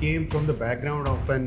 came from the background of an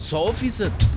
100%।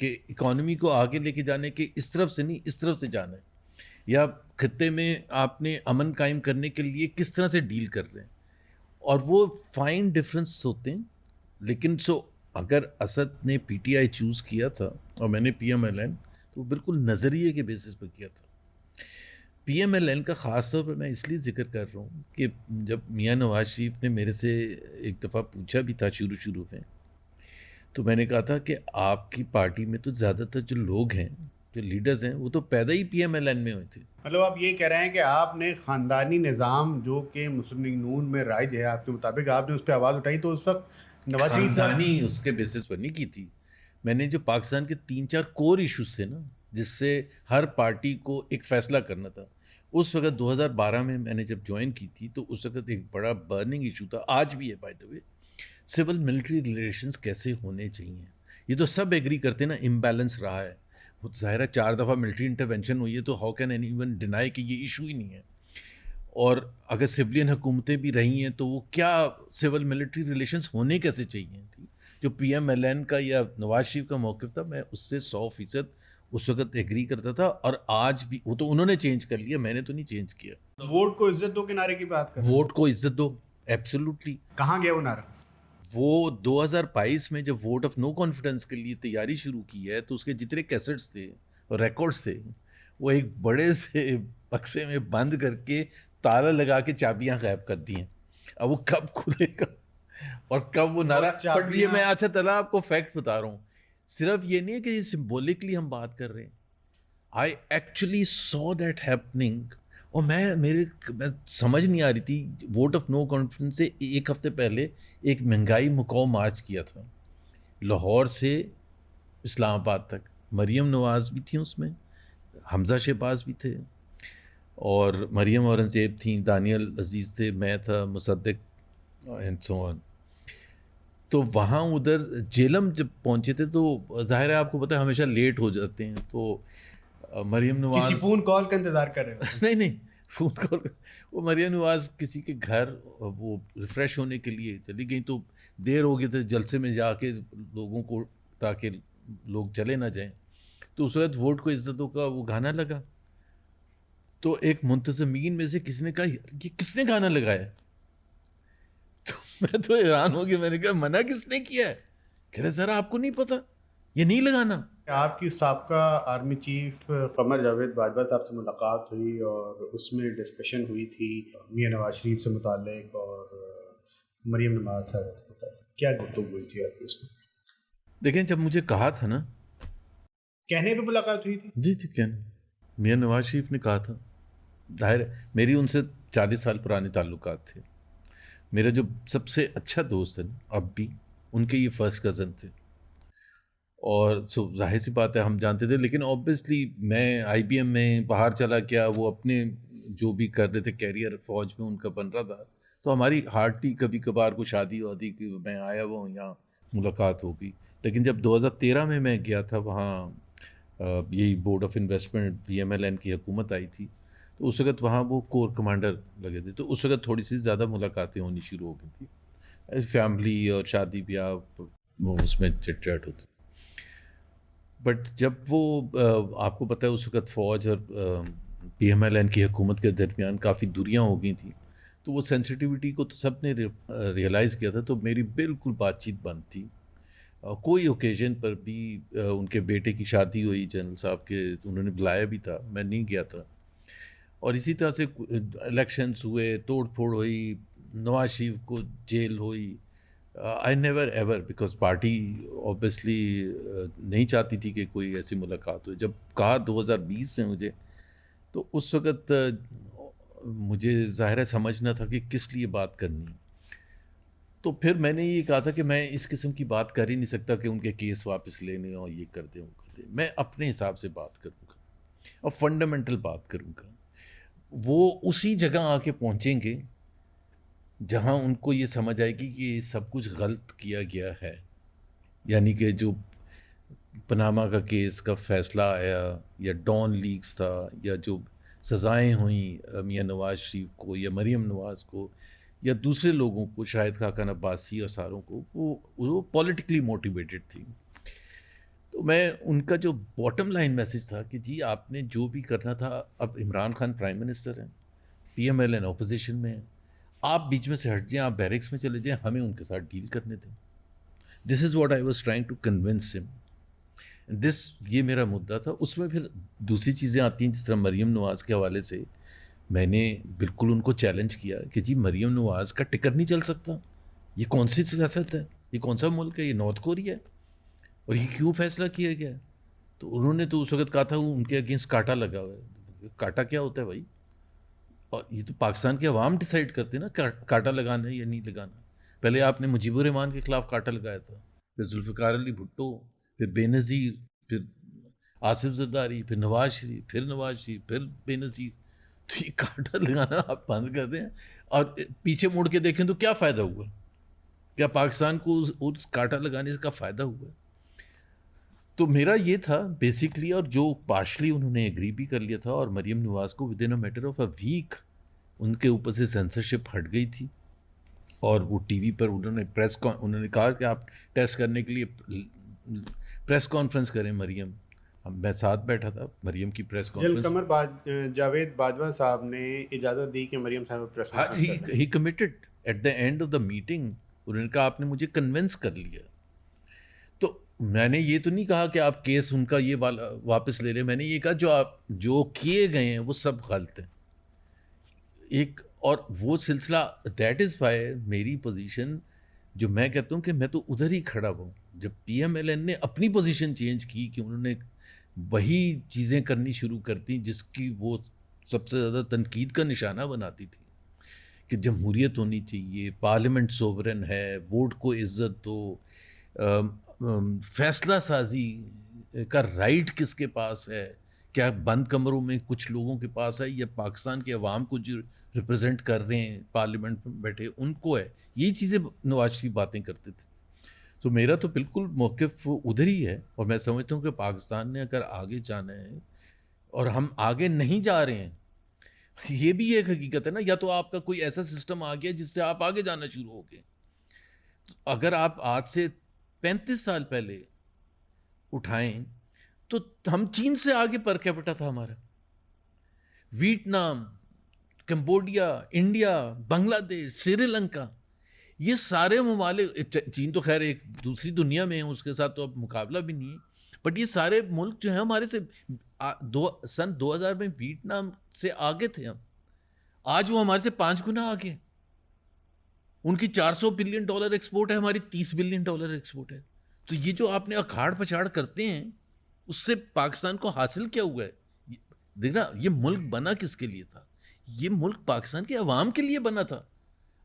کہ economy کو آگے لے کے جانے کے اس طرف سے نہیں اس طرف سے جانا ہے، یا خطے میں آپ نے امن قائم کرنے کے لیے کس طرح سے ڈیل کر رہے ہیں، اور وہ فائن ڈفرینس ہوتے ہیں. لیکن اگر اسد نے پی ٹی آئی چوز کیا تھا اور میں نے پی ایم ایل این، تو بالکل نظریے کے بیسس پر کیا تھا. پی ایم ایل این کا خاص طور پر میں اس لیے ذکر کر رہا ہوں کہ جب میاں نواز شریف نے میرے سے ایک دفعہ پوچھا بھی تھا شروع میں، تو میں نے کہا تھا کہ آپ کی پارٹی میں تو زیادہ تر جو لوگ ہیں، جو لیڈرز ہیں، وہ تو پیدا ہی پی ایم ایل این میں ہوئے تھے. مطلب آپ یہ کہہ رہے ہیں کہ آپ نے خاندانی نظام جو کہ مسلم لیگ نون میں رائج ہے آپ کے مطابق، آپ نے اس پہ آواز اٹھائی تو اس وقت نواز شریف صاحب خاندانی اس کے بیسس پر نہیں کی تھی. میں نے جو پاکستان کے 3-4 کور ایشوز تھے نا، جس سے ہر پارٹی کو ایک فیصلہ کرنا تھا، اس وقت 2012 میں نے جب جوائن کی تھی تو اس وقت ایک بڑا برننگ ایشو تھا، آج بھی ہے by the way, civil military relations کیسے ہونے چاہیے. یہ تو سب ایگری کرتے ہیں نا، امبیلنس رہا ہے. وہ ظاہر ہے 4 دفعہ ملٹری انٹرونشن ہوئی ہے، تو how can any even deny کہ یہ ایشو ہی نہیں ہے. اور اگر سولین حکومتیں بھی رہی ہیں تو وہ کیا سول ملٹری ریلیشنز ہونے کیسے چاہیے تھی. جو پی ایم ایل این کا یا نواز شریف کا موقف تھا، میں اس سے 100% اس وقت ایگری کرتا تھا، اور آج بھی. وہ تو انہوں نے چینج کر لیا، میں نے تو نہیں چینج کیا. ووٹ کو عزت دو کے نعرے کی بات کر رہے ہیں، ووٹ کو عزت دو، ایبسولوٹلی. کہاں گیا وہ نعرہ؟ وہ 2022 میں جب ووٹ آف نو کانفیڈنس کے لیے تیاری شروع کی ہے، تو اس کے جتنے کیسٹس تھے اور ریکارڈس تھے، وہ ایک بڑے سے بکسے میں بند کر کے تالا لگا کے چابیاں غائب کر دی ہیں. اب وہ کب کھلے گا اور کب وہ نعرہ. بٹ یہ میں اچھا تلا آپ کو فیکٹ بتا رہا ہوں، صرف یہ نہیں ہے کہ یہ سمبولکلی ہم بات کر رہے ہیں. I actually so that happening. اور میں سمجھ نہیں آ رہی تھی. ووٹ آف نو کانفیڈنس سے ایک ہفتے پہلے ایک مہنگائی مکاؤ مارچ کیا تھا لاہور سے اسلام آباد تک. مریم نواز بھی تھیں اس میں، حمزہ شہباز بھی تھے، اور مریم اورنگزیب تھیں، دانیل عزیز تھے، میں تھا، مصدق اینڈ سو آن. تو وہاں ادھر جیلم جب پہنچے تھے تو ظاہر ہے آپ کو پتہ ہے ہمیشہ لیٹ ہو جاتے ہیں، تو مریم نواز کسی فون کال کا انتظار کر رہے ہو؟ نہیں فون کال. وہ مریم نواز کسی کے گھر وہ ریفریش ہونے کے لیے چلی گئی، تو دیر ہو گئی تھی جلسے میں جا کے لوگوں کو، تاکہ لوگ چلے نہ جائیں. تو اس وقت ووٹ کو عزتوں کا وہ گانا لگا، تو ایک منتظمین میں سے کسی نے کہا یہ کس نے گانا لگایا؟ تو میں تو حیران ہو گیا. میں نے کہا منع کس نے کیا ہے؟ کہہ رہے ذرا آپ کو نہیں پتا یہ نہیں لگانا. آپ کی سابقہ آرمی چیف قمر جاوید باجوہ صاحب سے ملاقات ہوئی اور اس میں ڈسکشن ہوئی تھی میاں نواز شریف سے متعلق اور مریم نواز صاحب سے متعلق. کیا گفتگو ہوئی تھی آپ کی اس میں؟ دیکھیں جب مجھے کہا تھا نا، کہنے پہ ملاقات ہوئی تھی؟ جی کہنا میاں نواز شریف نے کہا تھا. ظاہر ہے میری ان سے 40 سال پرانے تعلقات تھے. میرا جو سب سے اچھا دوست ہے اب بھی، ان کے یہ فرسٹ کزن تھے، اور ظاہر سی بات ہے ہم جانتے تھے. لیکن آبویسلی میں آئی بی ایم میں باہر چلا گیا، وہ اپنے جو بھی کر رہے تھے کیریئر فوج میں ان کا بن رہا تھا، تو ہماری ہارڈلی کبھی کبھار کو شادی وادی کہ میں آیا ہوا ہوں یہاں ملاقات ہو گئی. لیکن جب 2013 میں گیا تھا وہاں، یہی board of investment P M L N کی حکومت آئی تھی، تو اس وقت وہاں وہ کور کمانڈر لگے تھے، تو اس وقت تھوڑی سی زیادہ ملاقاتیں ہونی شروع ہو گئی تھی. فیملی اور شادی بیاہ وہ اس میں چٹ چاٹ ہوتی. بٹ جب وہ آپ کو پتہ ہے اس وقت فوج اور پی ایم ایل این کی حکومت کے درمیان کافی دوریاں ہو گئی تھیں، تو وہ سینسٹیوٹی کو تو سب نے ریئلائز کیا تھا. تو میری بالکل بات چیت بند تھی. کوئی اوکیزن پر بھی ان کے بیٹے کی شادی ہوئی جنرل صاحب کے، انہوں نے بلایا بھی تھا، میں نہیں گیا تھا. اور اسی طرح سے الیکشنز ہوئے، توڑ پھوڑ ہوئی، نواز شریف کو جیل ہوئی. I never ever, because party obviously نہیں چاہتی تھی کہ کوئی ایسی ملاقات ہو. جب کہا 2020 میں مجھے، تو اس وقت مجھے ظاہر سمجھنا تھا کہ کس لیے بات کرنی. تو پھر میں نے یہ کہا تھا کہ میں اس قسم کی بات کر ہی نہیں سکتا کہ ان کے کیس واپس لینے اور یہ کر دیں وہ کر دیں. میں اپنے حساب سے بات کروں گا اور فنڈامنٹل بات کروں گا. وہ اسی جگہ آ کے پہنچیں گے جہاں ان کو یہ سمجھ آئے گی کہ یہ سب کچھ غلط کیا گیا ہے. یعنی کہ جو پناما کا کیس کا فیصلہ آیا، یا ڈان لیکس تھا، یا جو سزائیں ہوئیں میاں نواز شریف کو یا مریم نواز کو یا دوسرے لوگوں کو، شاہد خاقان عباسی اور ساروں کو، وہ پولیٹیکلی موٹیویٹڈ تھی. تو میں ان کا جو باٹم لائن میسج تھا کہ جی آپ نے جو بھی کرنا تھا، اب عمران خان پرائم منسٹر ہیں، P M L N opposition میں ہیں، آپ بیچ میں سے ہٹ جائیں، آپ بیرکس میں چلے جائیں، ہمیں ان کے ساتھ ڈیل کرنے دیں. This is what I was trying to convince him. یہ میرا مدعا تھا. اس میں پھر دوسری چیزیں آتی ہیں، جس طرح مریم نواز کے حوالے سے میں نے بالکل ان کو چیلنج کیا کہ جی مریم نواز کا ٹکٹ نہیں چل سکتا، یہ کون سی سیاست ہے، یہ کون سا ملک ہے، یہ نارتھ کوریا ہے، اور یہ کیوں فیصلہ کیا گیا ہے؟ تو انہوں نے تو اس وقت کہا تھا وہ ان کے اگینسٹ کاٹا لگا ہوا ہے. کاٹا کیا ہوتا ہے بھائی؟ اور یہ تو پاکستان کے عوام ڈیسائیڈ کرتے ہیں نا کاٹا لگانا ہے یا نہیں لگانا. پہلے آپ نے مجیب الرحمان کے خلاف کاٹا لگایا تھا، پھر ذوالفقار علی بھٹو، پھر بے نظیر، پھر آصف زرداری، پھر نواز شریف، پھر نواز شریف، پھر بے نظیر. تو یہ کاٹا لگانا آپ بند کر دیں اور پیچھے مڑ کے دیکھیں تو کیا فائدہ ہوا؟ کیا پاکستان کو اس کاٹا لگانے کا فائدہ ہوا؟ تو میرا یہ تھا بیسکلی، اور جو پارشلی انہوں نے ایگری بھی کر لیا تھا، اور مریم نواز کو within a matter of a week ان کے اوپر سے سینسرشپ ہٹ گئی تھی. اور وہ ٹی وی پر انہوں نے کہا کہ آپ ٹیسٹ کرنے کے لیے پریس کانفرنس کریں مریم. میں ساتھ بیٹھا تھا مریم کی پریس کانفرنس. جاوید باجوہ صاحب نے اجازت دی کہ مریم صاحب پریس ہاں کانفرنس کریں. He committed at the end of the meeting. انہوں نے کہا آپ نے مجھے کنونس کر لیا. تو میں نے یہ تو نہیں کہا کہ آپ کیس ان کا یہ واپس لے لیں. میں نے یہ کہا جو کیے گئے ہیں وہ سب غلط ہیں. اور وہ سلسلہ دیٹ از وائی میری پوزیشن، جو میں کہتا ہوں کہ میں تو ادھر ہی کھڑا ہوں. جب پی ایم ایل این نے اپنی پوزیشن چینج کی کہ انہوں نے وہی چیزیں کرنی شروع کرتی جس کی وہ سب سے زیادہ تنقید کا نشانہ بناتی تھی، کہ جمہوریت ہونی چاہیے، پارلیمنٹ سوورن ہے، ووٹ کو عزت دو، فیصلہ سازی کا رائٹ کس کے پاس ہے، کیا بند کمروں میں کچھ لوگوں کے پاس ہے یا پاکستان کے عوام کو جو ریپرزینٹ کر رہے ہیں پارلیمنٹ میں بیٹھے ان کو ہے. یہی چیزیں نواز شریف باتیں کرتے تھے. تو میرا تو بالکل موقف ادھر ہی ہے، اور میں سمجھتا ہوں کہ پاکستان نے اگر آگے جانا ہے، اور ہم آگے نہیں جا رہے ہیں، یہ بھی ایک حقیقت ہے نا. یا تو آپ کا کوئی ایسا سسٹم آ گیا جس سے آپ آگے جانا شروع ہو گئے. اگر آپ آج سے 35 سال پہلے اٹھائیں تو ہم چین سے آگے پر کیپٹا تھا ہمارا. ویتنام، کمبوڈیا، انڈیا، بنگلہ دیش، سری لنکا، یہ سارے ممالک، چین تو خیر ایک دوسری دنیا میں ہے، اس کے ساتھ تو اب مقابلہ بھی نہیں ہے، بٹ یہ سارے ملک جو ہیں ہمارے سے سن 2000 میں ویتنام سے آگے تھے. ہم آج وہ ہمارے سے 5 گنا آگے. ان کی $400 بلین ایکسپورٹ ہے، ہماری $30 بلین ایکسپورٹ ہے. تو یہ جو آپ نے اکھاڑ پچھاڑ کرتے ہیں، اس سے پاکستان کو حاصل کیا ہوا ہے؟ دیکھنا، یہ ملک بنا کس کے لیے تھا؟ یہ ملک پاکستان کے عوام کے لیے بنا تھا،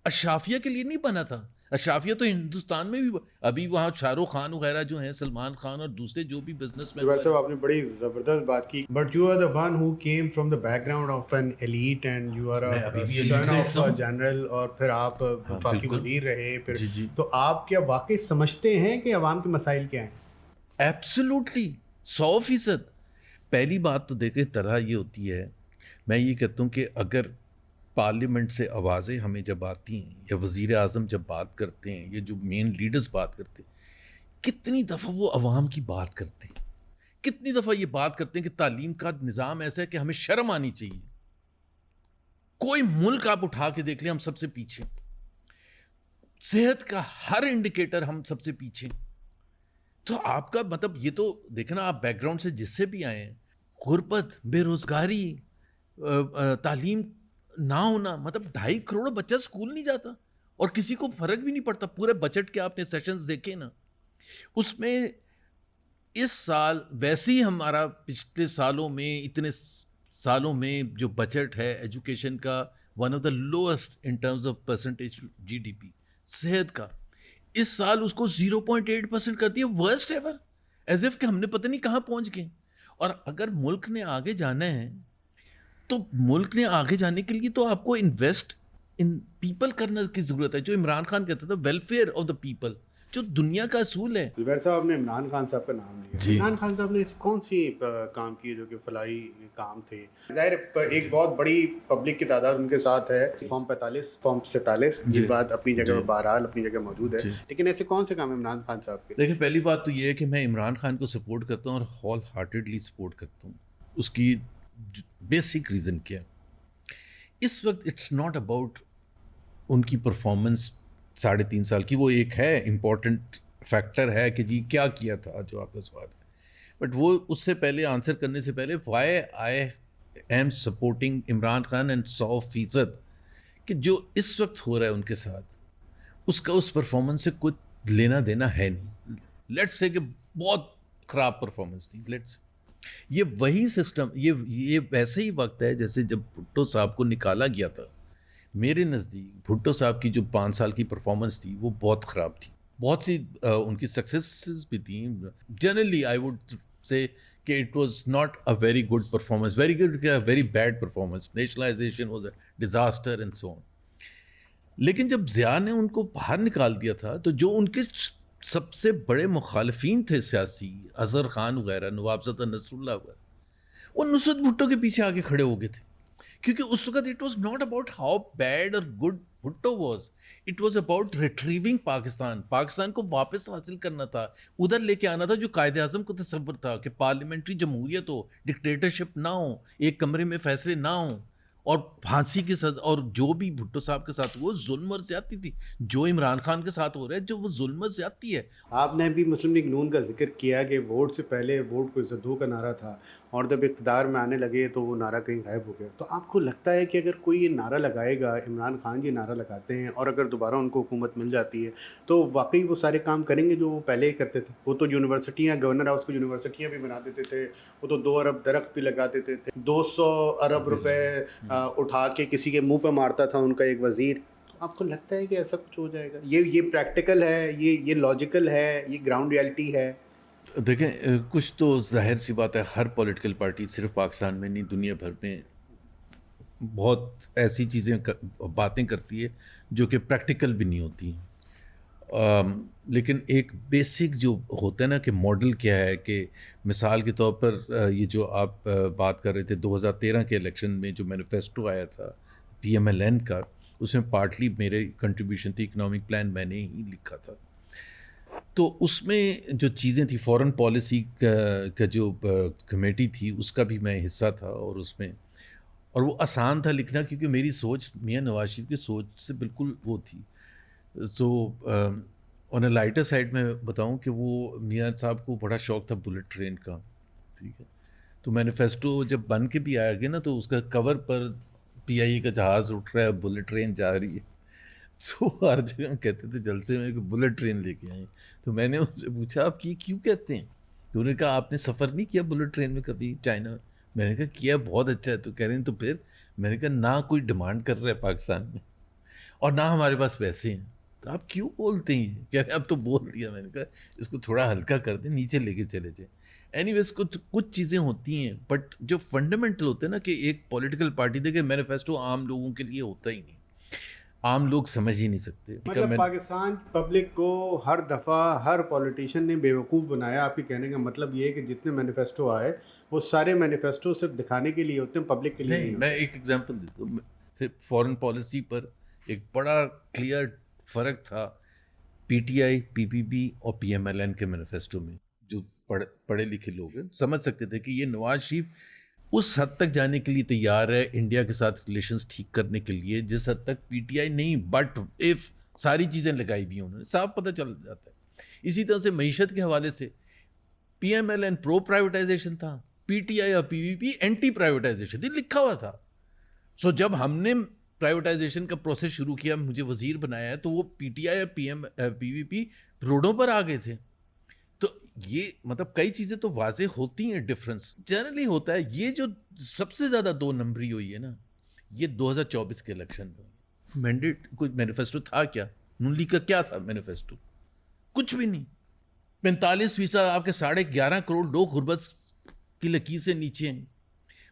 اشرافیہ کے لیے نہیں بنا تھا. اشرافیہ تو ہندوستان میں بھی ابھی وہاں شاہ رخ خان وغیرہ جو ہیں، سلمان خان اور دوسرے جو بھی بزنس مین. صاحب آپ نے بڑی زبردست بات کی، but you are the one who came from the background of an elite and you are son of general, اور پھر آپ وفاقی وزیر رہے پھر. تو آپ کیا واقعی سمجھتے ہیں کہ عوام کے مسائل کیا ہیں؟ ایبسولوٹلی 100%. پہلی بات تو دیکھیں طرح یہ ہوتی ہے، میں یہ کہتا ہوں کہ اگر پارلیمنٹ سے آوازیں ہمیں جب آتی ہیں یا وزیر اعظم جب بات کرتے ہیں یا جو مین لیڈرز بات کرتے ہیں، کتنی دفعہ وہ عوام کی بات کرتے ہیں، کتنی دفعہ یہ بات کرتے ہیں کہ تعلیم کا نظام ایسا ہے کہ ہمیں شرم آنی چاہیے. کوئی ملک آپ اٹھا کے دیکھ لیں ہم سب سے پیچھے، صحت کا ہر انڈیکیٹر ہم سب سے پیچھے. تو آپ کا مطلب یہ تو دیکھنا، آپ بیک گراؤنڈ سے جس سے بھی آئے ہیں، غربت، بے روزگاری، تعلیم نہ ہونا، مطلب 2.5 کروڑ بچہ اسکول نہیں جاتا اور کسی کو فرق بھی نہیں پڑتا. پورے بجٹ کے آپ نے سیشنز دیکھے نا، اس میں اس سال ویسے ہی ہمارا پچھلے سالوں میں اتنے سالوں میں جو بجٹ ہے ایجوکیشن کا، one of the lowest in terms of percentage G D P. صحت کا اس سال اس کو 0.8% کر دیا، ورسٹ ایور، ایز ایف کہ ہم نے پتہ نہیں کہاں پہنچ گئے. اور اگر ملک نے آگے جانا ہے تو ملک نے آگے جانے کے لیے تو آپ کو انویسٹ ان پیپل کرنے کی ضرورت ہے. جو عمران خان کہتا تھا ویلفیئر آف دا پیپل، جو دنیا کا اصول ہے. زبیر صاحب نے عمران خان صاحب کا نام لیا. جی. عمران خان صاحب نے ایسی کون سی کام کیے جو کہ فلاحی کام تھے؟ ظاہر ایک بہت بڑی پبلک کی تعداد ان کے ساتھ ہے. فارم 45 فارم 47 یہ بات اپنی جگہ بہرحال اپنی جگہ موجود ہے, لیکن ایسے کون سے کام عمران خان صاحب کے؟ دیکھیں پہلی بات تو یہ ہے کہ میں عمران خان کو سپورٹ کرتا ہوں اور ہول ہارٹیڈلی سپورٹ کرتا ہوں. اس کی بیسک ریزن کیا ہے, اس وقت اٹس ناٹ اباؤٹ ان کی پرفارمنس 3.5 سال کی, وہ ایک ہے امپورٹنٹ فیکٹر ہے کہ جی کیا کیا تھا جو آپ کا سوال ہے, بٹ وہ اس سے پہلے آنسر کرنے سے پہلے why I am supporting Imran Khan and 100% کہ جو اس وقت ہو رہا ہے ان کے ساتھ اس کا اس پرفارمنس سے کچھ لینا دینا ہے نہیں. لیٹس سے کہ بہت خراب پرفارمنس تھی, لیٹس یہ وہی سسٹم, یہ ویسے ہی وقت ہے جیسے جب بھٹو صاحب کو نکالا گیا تھا. میرے نزدیک بھٹو صاحب کی جو 5 سال کی پرفارمنس تھی وہ بہت خراب تھی. بہت سی ان کی سکسیسز بھی تھیں. جنرلی آئی وڈ سے کہ it was not a very good performance, very good very bad performance. Nationalization was a disaster and so on. لیکن جب ضیاء نے ان کو باہر نکال دیا تھا تو جو ان کے سب سے بڑے مخالفین تھے سیاسی, اظہر خان وغیرہ, نوابزادہ نصر اللہ وغیرہ, وہ نصرت بھٹو کے پیچھے آگے کھڑے ہو گئے تھے, کیونکہ اس وقت it was not about how bad اور good Bhutto was, it was about retrieving Pakistan کو واپس حاصل کرنا تھا, ادھر لے کے آنا تھا جو قائد اعظم کو تصور تھا کہ پارلیمنٹری جمہوریت ہو, ڈکٹیٹرشپ نہ ہو, ایک کمرے میں فیصلے نہ ہوں, اور پھانسی کی سزا. اور جو بھی بھٹو صاحب کے ساتھ وہ ظلم اور زیادتی تھی, جو عمران خان کے ساتھ ہو رہا ہے جو وہ ظلم اور زیادتی ہے. آپ نے بھی مسلم لیگ نون کا ذکر کیا کہ ووٹ سے پہلے ووٹ کو عزت دو کا نعرہ تھا, اور جب اقتدار میں آنے لگے تو وہ نعرہ کہیں غائب ہو گیا. تو آپ کو لگتا ہے کہ اگر کوئی یہ نعرہ لگائے گا, عمران خان یہ نعرہ لگاتے ہیں, اور اگر دوبارہ ان کو حکومت مل جاتی ہے تو واقعی وہ سارے کام کریں گے جو وہ پہلے ہی کرتے تھے؟ وہ تو یونیورسٹیاں, گورنر ہاؤس کو یونیورسٹیاں بھی بنا دیتے تھے, وہ تو 2 ارب درخت بھی لگا دیتے تھے, 200 ارب روپے اٹھا کے کسی کے منہ پہ مارتا تھا ان کا ایک وزیر. آپ کو لگتا ہے کہ ایسا کچھ ہو جائے گا؟ یہ پریکٹیکل ہے, یہ لاجیکل ہے, یہ گراؤنڈ ریالٹی ہے؟ دیکھیں کچھ تو ظاہر سی بات ہے, ہر پولیٹیکل پارٹی صرف پاکستان میں نہیں دنیا بھر میں بہت ایسی چیزیں باتیں کرتی ہے جو کہ پریکٹیکل بھی نہیں ہوتی ہیں. لیکن ایک بیسک جو ہوتا ہے نا کہ ماڈل کیا ہے, کہ مثال کے طور پر یہ جو آپ بات کر رہے تھے 2013 کے الیکشن میں جو مینیفیسٹو آیا تھا PMLN کا, اس میں پارٹلی میرے کنٹریبیوشن تھی, اکنامک پلان میں نے ہی لکھا تھا. تو اس میں جو چیزیں تھیں, فورن پالیسی کا جو کمیٹی تھی اس کا بھی میں حصہ تھا, اور اس میں, اور وہ آسان تھا لکھنا کیونکہ میری سوچ میاں نواز شریف کی سوچ سے بالکل وہ تھی. سو آن اے لائٹر سائڈ میں بتاؤں کہ وہ میاں صاحب کو بڑا شوق تھا بلٹ ٹرین کا, ٹھیک ہے. تو مینیفیسٹو جب بن کے بھی آیا گیا نا تو اس کا کور پر PIA کا جہاز اٹھ رہا ہے, بلٹ ٹرین جا رہی ہے. تو ہر جگہ کہتے تھے جلسے میں کہ بلٹ ٹرین لے کے آئیں. تو میں نے ان سے پوچھا آپ کیوں کہتے ہیں؟ تو انہوں نے کہا آپ نے سفر نہیں کیا بلٹ ٹرین میں کبھی چائنا میں؟ میں نے کہا کیا, بہت اچھا ہے. تو کہہ رہے ہیں تو پھر میں نے کہا نہ کوئی ڈیمانڈ کر رہا ہے پاکستان میں اور نہ ہمارے پاس پیسے ہیں, تو آپ کیوں بولتے ہیں؟ کہہ رہے اب تو بول دیا. میں نے کہا اس کو تھوڑا ہلکا کر دیں, نیچے لے کے چلے جائیں. اینی ویز کچھ چیزیں ہوتی ہیں, بٹ جو فنڈامنٹل ہوتے ہیں نا کہ ایک پولیٹیکل پارٹی دیکھے مینیفیسٹو عام لوگوں کے لیے ہوتا ہی نہیں, عام لوگ سمجھ ہی نہیں سکتے. مطلب پاکستان پبلک کو ہر دفعہ ہر پولیٹیشین نے بیوقوف بنایا. آپ کے کہنے کا مطلب یہ ہے کہ جتنے مینیفیسٹو آئے وہ سارے مینیفیسٹو صرف دکھانے کے لیے ہوتے ہیں, پبلک کے لیے نہیں. میں ایک ایگزامپل دیتا ہوں, صرف فورن پالیسی پر ایک بڑا کلیئر فرق تھا PTI, PPP اور PMLN کے مینیفیسٹو میں. جو پڑھے لکھے لوگ ہیں سمجھ سکتے تھے کہ یہ نواز شریف اس حد تک جانے کے لیے تیار ہے انڈیا کے ساتھ ریلیشنز ٹھیک کرنے کے لیے جس حد تک PTI نہیں, بٹ ایف ساری چیزیں لگائی ہوئی ہیں انہوں نے, صاف پتہ چل جاتا ہے. اسی طرح سے معیشت کے حوالے سے PMLN پرو پرائیویٹائزیشن تھا, PTI اور PPP اینٹی پرائیویٹائزیشن تھی, لکھا ہوا تھا. سو جب ہم نے پرائیویٹائزیشن کا پروسیس شروع کیا, مجھے وزیر بنایا ہے, تو وہ PTI اور PPP روڈوں پر آ گئے تھے. تو یہ مطلب کئی چیزیں تو واضح ہوتی ہیں, ڈفرنس جنرلی ہوتا ہے. یہ جو سب سے زیادہ 2 نمبری ہوئی ہے نا, یہ 2024 کے الیکشن میں. مینڈیٹ کوئی مینیفیسٹو تھا کیا؟ نون لیگ کا کیا تھا مینیفیسٹو؟ کچھ بھی نہیں. 45% آپ کے 11.5 کروڑ لوگ غربت کی لکیر سے نیچے ہیں.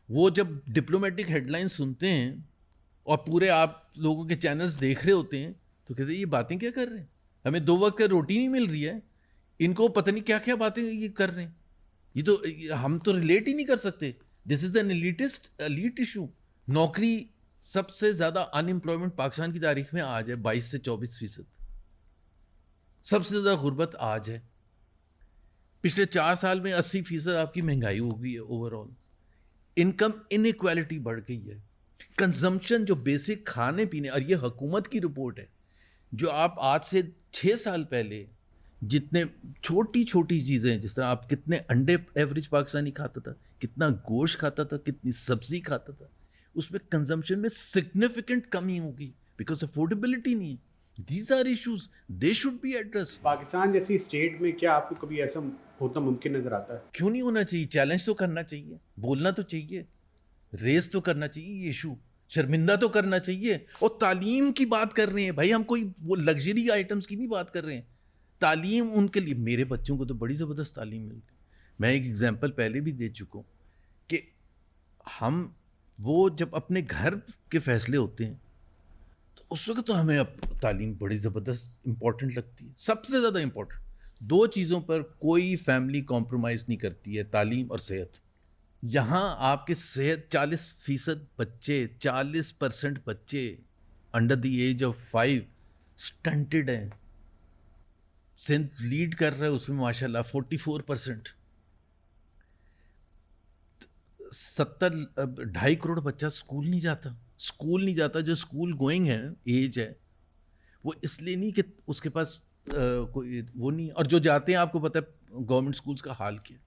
وہ جب ڈپلومیٹک ہیڈ لائن سنتے ہیں اور پورے آپ لوگوں کے چینلز دیکھ رہے ہوتے ہیں تو کہتے ہیں یہ باتیں کیا کر رہے ہیں, ہمیں 2 وقت کا روٹی نہیں مل رہی ہے, ان کو پتہ نہیں کیا کیا باتیں یہ کر رہے ہیں. یہ تو ہم تو ریلیٹ ہی نہیں کر سکتے. دس از این ایلیٹ ایشو. نوکری سب سے زیادہ ان امپلائمنٹ پاکستان کی تاریخ میں آج ہے 22 سے 24%. سب سے زیادہ غربت آج ہے. پچھلے 4 سال میں 80% آپ کی مہنگائی ہو گئی ہے. اوور آل انکم انیکوالٹی بڑھ گئی ہے. کنزمپشن جو بیسک کھانے پینے, اور یہ حکومت کی رپورٹ ہے, جو آپ آج سے 6 سال پہلے جتنے چھوٹی چھوٹی چیزیں, جس طرح آپ کتنے انڈے ایوریج پاکستانی کھاتا تھا, کتنا گوشت کھاتا تھا, کتنی سبزی کھاتا تھا, اس میں کنزمپشن میں سگنیفیکنٹ کمی ہوگی بیکاز افورڈیبلٹی نہیں ہے. These are issues, they should be addressed. Pakistan جیسی اسٹیٹ میں کیا آپ کو کبھی ایسا ہوتا ممکن نظر آتا ہے؟ کیوں نہیں ہونا چاہیے؟ چیلنج تو کرنا چاہیے, بولنا تو چاہیے, ریز تو کرنا چاہیے, یہ ایشو شرمندہ تو کرنا چاہیے. اور تعلیم کی بات کر رہے ہیں بھائی, ہم کوئی وہ لگژری آئٹمس کی نہیں بات کر رہے ہیں. تعلیم ان کے لیے, میرے بچوں کو تو بڑی زبردست تعلیم ملتی. میں ایک ایگزامپل پہلے بھی دے چکا ہوں کہ ہم وہ جب اپنے گھر کے فیصلے ہوتے ہیں تو اس وقت تو ہمیں اب تعلیم بڑی زبردست امپورٹنٹ لگتی ہے. سب سے زیادہ امپورٹنٹ 2 چیزوں پر کوئی فیملی کمپرومائز نہیں کرتی ہے, تعلیم اور صحت. یہاں آپ کے صحت 40% بچے, 40% بچے under the age of 5 stunted ہیں. سندھ لیڈ کر رہا ہے اس میں ماشاء اللہ 44%. 2.5 کروڑ بچہ اسکول نہیں جاتا. جو اسکول گوئنگ ہے ایج ہے وہ اس لیے نہیں کہ اس کے پاس کوئی وہ نہیں, اور جو جاتے ہیں آپ کو پتہ ہے گورنمنٹ اسکولس کا حال کیا,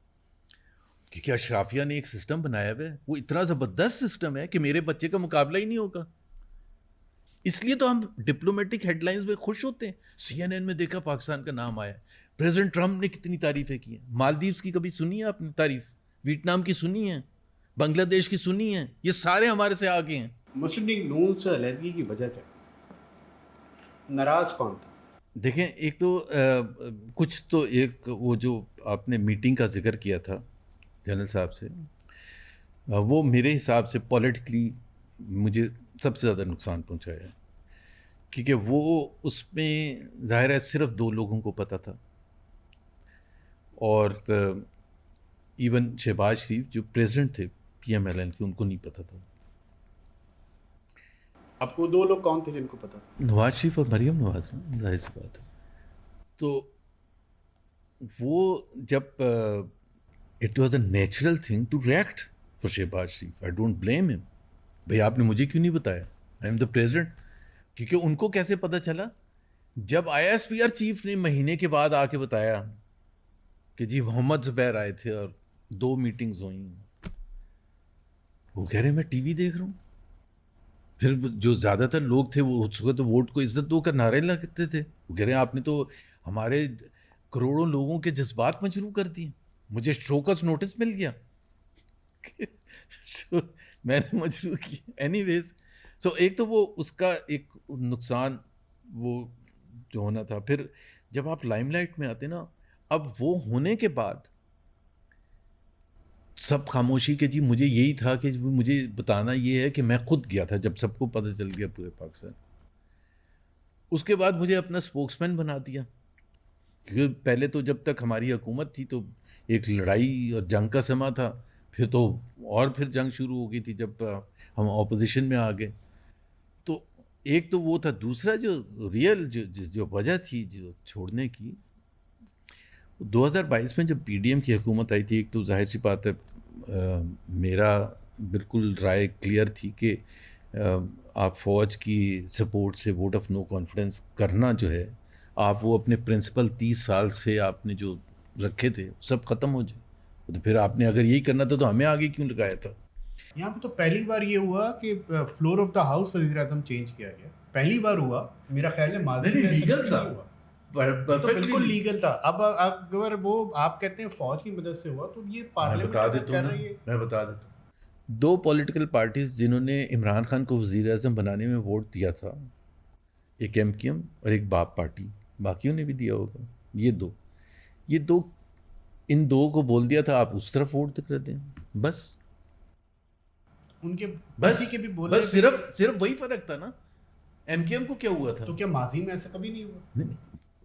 کیونکہ اشرافیہ نے ایک سسٹم بنایا ہوا ہے, وہ اتنا زبردست سسٹم ہے کہ میرے بچے کا مقابلہ ہی نہیں ہوگا. اس لیے تو ہم ڈپلومیٹک ہیڈ لائنز میں خوش ہوتے ہیں. CNN میں دیکھا پاکستان کا نام آیا, پریزیڈنٹ ٹرمپ نے کتنی تعریفیں کی ہیں. مالدیوز کی کبھی سنی ہے آپ نے تعریف؟ ویتنام کی سنی ہے؟ بنگلہ دیش کی سنی ہے؟ یہ سارے ہمارے سے آگے ہیں. مسلم لیگ نون سے علیحدگی کی وجہ کیا, ناراض کون تھا؟ دیکھیں, ایک تو کچھ تو ایک وہ جو آپ نے میٹنگ کا ذکر کیا تھا جنرل صاحب سے, وہ میرے حساب سے پولیٹیکلی مجھے سب سے زیادہ نقصان پہنچایا ہے. کیونکہ وہ اس میں ظاہر ہے صرف 2 لوگوں کو پتہ تھا, اور ایون شہباز شریف جو پریزیڈنٹ تھے PMLN کے, ان کو نہیں پتہ تھا. اب وہ 2 لوگ کون تھے جن کو پتا؟ نواز شریف اور مریم نواز, ظاہر سی بات ہے. تو وہ جب it was a natural thing to react for Shehbaz Sharif. I don't blame him. بھائی آپ نے مجھے کیوں نہیں بتایا؟ I am the president. کیونکہ ان کو کیسے پتہ چلا؟ جب ISPR چیف نے مہینے کے بعد آ کے بتایا کہ جی محمد زبیر آئے تھے اور 2 میٹنگز ہوئیں, وہ کہہ رہے ہیں میں ٹی وی دیکھ رہا ہوں. پھر جو زیادہ تر لوگ تھے وہ اس وقت ووٹ کو عزت دو کر نعرے لگتے تھے. وہ کہہ رہے ہیں آپ نے تو ہمارے کروڑوں لوگوں کے جذبات مجروح کر دیے. مجھے شوکس نوٹس مل گیا, میں نے مجروح کیا. اینی ویز, سو ایک تو وہ اس کا ایک نقصان وہ جو ہونا تھا. پھر جب آپ لائم لائٹ میں آتے نا, اب وہ ہونے کے بعد سب خاموشی کہ جی مجھے یہی تھا کہ مجھے بتانا یہ ہے کہ میں خود گیا تھا جب سب کو پتہ چل گیا پورے پاکستان. اس کے بعد مجھے اپنا اسپوکس مین بنا دیا, کیونکہ پہلے تو جب تک ہماری حکومت تھی تو ایک لڑائی اور جنگ کا سما تھا, پھر تو اور پھر جنگ شروع ہو گئی تھی جب ہم اپوزیشن میں آ گئے. تو ایک تو وہ تھا. دوسرا جو ریئل جو وجہ تھی جو چھوڑنے کی, 2022 میں جب PDM کی حکومت آئی تھی, ایک تو ظاہر سی بات ہے میرا بالکل رائے کلیئر تھی کہ آپ فوج کی سپورٹ سے ووٹ آف نو کانفیڈنس کرنا جو ہے, آپ وہ اپنے پرنسپل 30 سال سے آپ نے جو رکھے تھے سب ختم ہو جائے. تو پھر آپ نے اگر یہی کرنا تھا تو ہمیں آگے کیوں لگایا تھا؟ یہاں پہ تو پہلی بار یہ ہوا کہ فلور آف دا ہاؤس وزیر اعظم چینج کیا گیا. پہلی بار ہوا, میرا خیال ہے ماضی میں لیگل تھا, بالکل لیگل تھا. اب اگر وہ آپ کہتے ہیں فوج کی مدد سے ہوا تو یہ پارلیمنٹ کر رہی ہے. میں بتا دیتا ہوں. 2 پولیٹیکل پارٹیز جنہوں نے عمران خان کو وزیر اعظم بنانے میں ووٹ دیا تھا, ایک MKM اور ایک باپ پارٹی, باقیوں نے بھی دیا ہوگا. یہ دو ان 2 کو بول دیا تھا آپ اس طرف ووٹ کر دیں, بس ان کے بس صرف وہی فرق تھا نا. MKM کو کیا ہوا تھا؟ تو کیا ماضی میں ایسا کبھی نہیں ہوا؟ نہیں,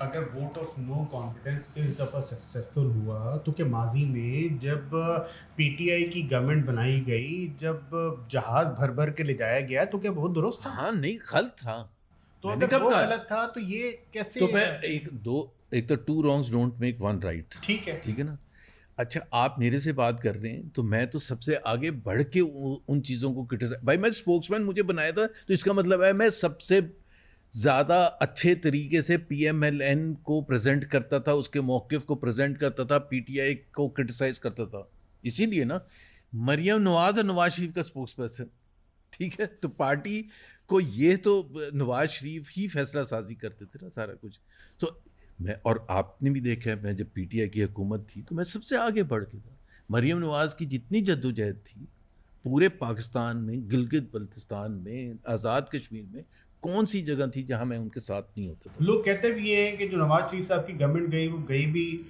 اگر ووٹ آف نو کانفیڈنس اس دفعہ سکسیسفل ہوا تو کہ ماضی میں جب پی ٹی آئی کی گورنمنٹ بنائی گئی، جب جہاز بھر بھر کے لے جایا گیا تو کیا بہت درست تھا؟ ہاں نہیں غلط تھا. تو میں نے اگر کب وہ کہا؟ غلط تھا تو یہ کیسے؟ تو میں ایک تو two wrongs don't make one right. ٹھیک ہے ٹھیک ہے نا. اچھا آپ میرے سے بات کر رہے ہیں تو میں تو سب سے آگے بڑھ کے ان چیزوں کو کرٹیسائز. بھائی میں اسپوکس مین مجھے بنایا تھا تو اس کا مطلب ہے میں سب سے زیادہ اچھے طریقے سے پی ایم ایل این کو پریزنٹ کرتا تھا, اس کے موقف کو پریزنٹ کرتا تھا, پی ٹی آئی کو کرٹیسائز کرتا تھا. اسی لیے نا مریم نواز اور نواز شریف کا اسپوکس پرسن. ٹھیک ہے, تو پارٹی کو یہ تو نواز شریف ہی فیصلہ سازی کرتے تھے نا سارا کچھ. تو میں, اور آپ نے بھی دیکھا ہے, میں جب پی ٹی آئی کی حکومت تھی تو میں سب سے آگے بڑھ کے تھا. مریم نواز کی جتنی جدوجہد تھی پورے پاکستان میں, گلگت بلتستان میں, آزاد کشمیر میں, کون سی جگہ تھی جہاں میں ان کے ساتھ نہیں ہوتا تھا. لوگ کہتے بھی ہیں کہ جو نواز شریف صاحب کی گورنمنٹ گئی وہ گئی بھی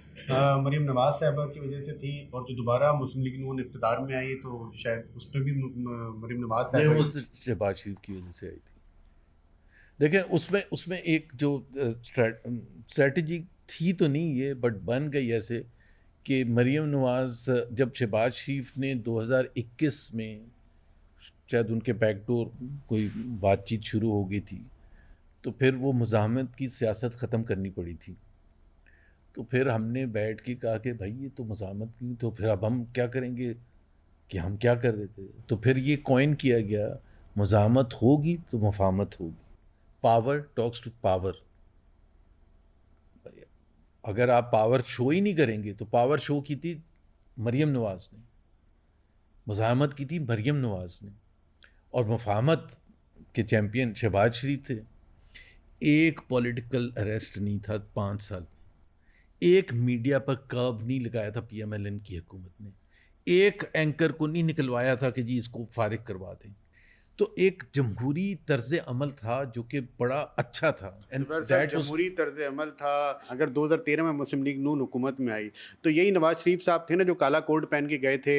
مریم نواز صاحبہ کی وجہ سے تھی, اور جو دوبارہ مسلم لیگ نون اقتدار میں آئی تو شاید اس پہ بھی مریم نواز نہیں, صاحبہ وہ تو شہباز شریف کی وجہ سے آئی تھی. دیکھیں اس میں ایک جو اسٹریٹجی تھی تو نہیں یہ, بٹ بن گئی ایسے کہ مریم نواز جب شہباز شریف نے 2021 میں شاید ان کے بیک ڈور کوئی بات چیت شروع ہو گئی تھی, تو پھر وہ مزاحمت کی سیاست ختم کرنی پڑی تھی. تو پھر ہم نے بیٹھ کے کہا کہ بھائی یہ تو مزاحمت کی, تو پھر اب ہم کیا کریں گے کہ ہم کیا کر رہے تھے. تو پھر یہ کوائن کیا گیا, مزاحمت ہوگی تو مفاہمت ہوگی, پاور ٹاکس ٹو پاور. اگر آپ پاور شو ہی نہیں کریں گے تو پاور شو کی تھی مریم نواز نے, مزاحمت کی تھی مریم نواز نے, اور مفاہمت کے چیمپئن شہباز شریف تھے. ایک پولیٹیکل اریسٹ نہیں تھا 5 سال میں, ایک میڈیا پر کرب نہیں لگایا تھا پی ایم ایل این کی حکومت نے, ایک اینکر کو نہیں نکلوایا تھا کہ جی اس کو فارغ کروا دیں. تو ایک جمہوری طرز عمل تھا جو کہ بڑا اچھا تھا. جمہوری طرز عمل تھا. اگر 2013 میں مسلم لیگ نون حکومت میں آئی تو یہی نواز شریف صاحب تھے نا جو کالا کوٹ پہن کے گئے تھے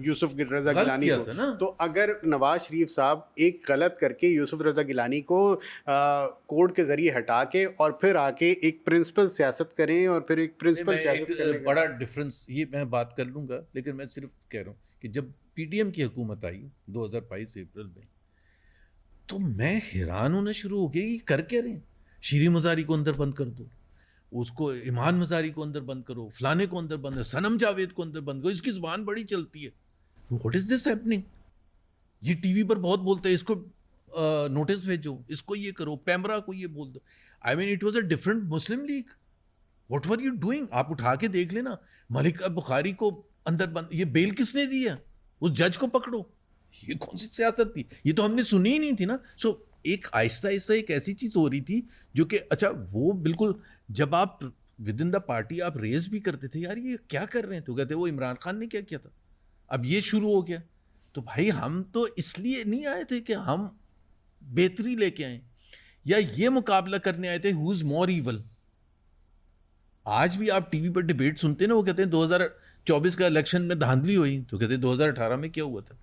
یوسف رضا گیلانی کو. تو اگر نواز شریف صاحب ایک غلط کر کے یوسف رضا گیلانی کو کوڈ کے ذریعے ہٹا کے اور پھر آ کے ایک پرنسپل سیاست کریں, اور پھر ایک پرنسپل سیاست کرنے بڑا ڈفرنس یہ میں بات کر لوں گا, لیکن میں صرف کہہ رہا ہوں کہ جب پی ٹی ایم کی حکومت آئی 2022 اپریل میں, تو میں حیران ہونا شروع ہو گیا کہ کر کیا رہے ہیں. شیریں مزاری کو اندر بند کر دو, اس کو ایمان مزاری کو اندر بند کرو, فلانے کو اندر بند کرو, صنم جاوید کو اندر بند کرو, اس کی زبان بڑی چلتی ہے. What is this happening? یہ ٹی وی پر بہت بولتے ہیں, اس کو نوٹس بھیجو, اس کو یہ کرو, پیمرا کو یہ بول دو. I mean it was a different Muslim League. What were you doing? آپ اٹھا کے دیکھ لینا, ملک بخاری کو اندر بند, یہ بیل کس نے دی ہے؟ اس جج کو پکڑو. یہ کون سی سیاست تھی؟ یہ تو ہم نے سنی ہی نہیں تھی نا. سو ایک آہستہ آہستہ ایک ایسی چیز ہو رہی تھی جو کہ اچھا وہ بالکل جب آپ ود ان دا پارٹی آپ ریز بھی کرتے تھے, یار یہ کیا کر رہے ہیں, تو کہتے وہ عمران خان نے کیا کیا تھا, اب یہ شروع ہو گیا. تو بھائی ہم تو اس لیے نہیں آئے تھے کہ ہم بہتری لے کے آئیں یا یہ مقابلہ کرنے آئے تھے ہو از مور ایول. آج بھی آپ ٹی وی پر ڈیبیٹ سنتے ہیں نا, وہ کہتے ہیں 2024 کا الیکشن میں دھاندلی ہوئی, تو کہتے ہیں 2018 میں کیا ہوا تھا.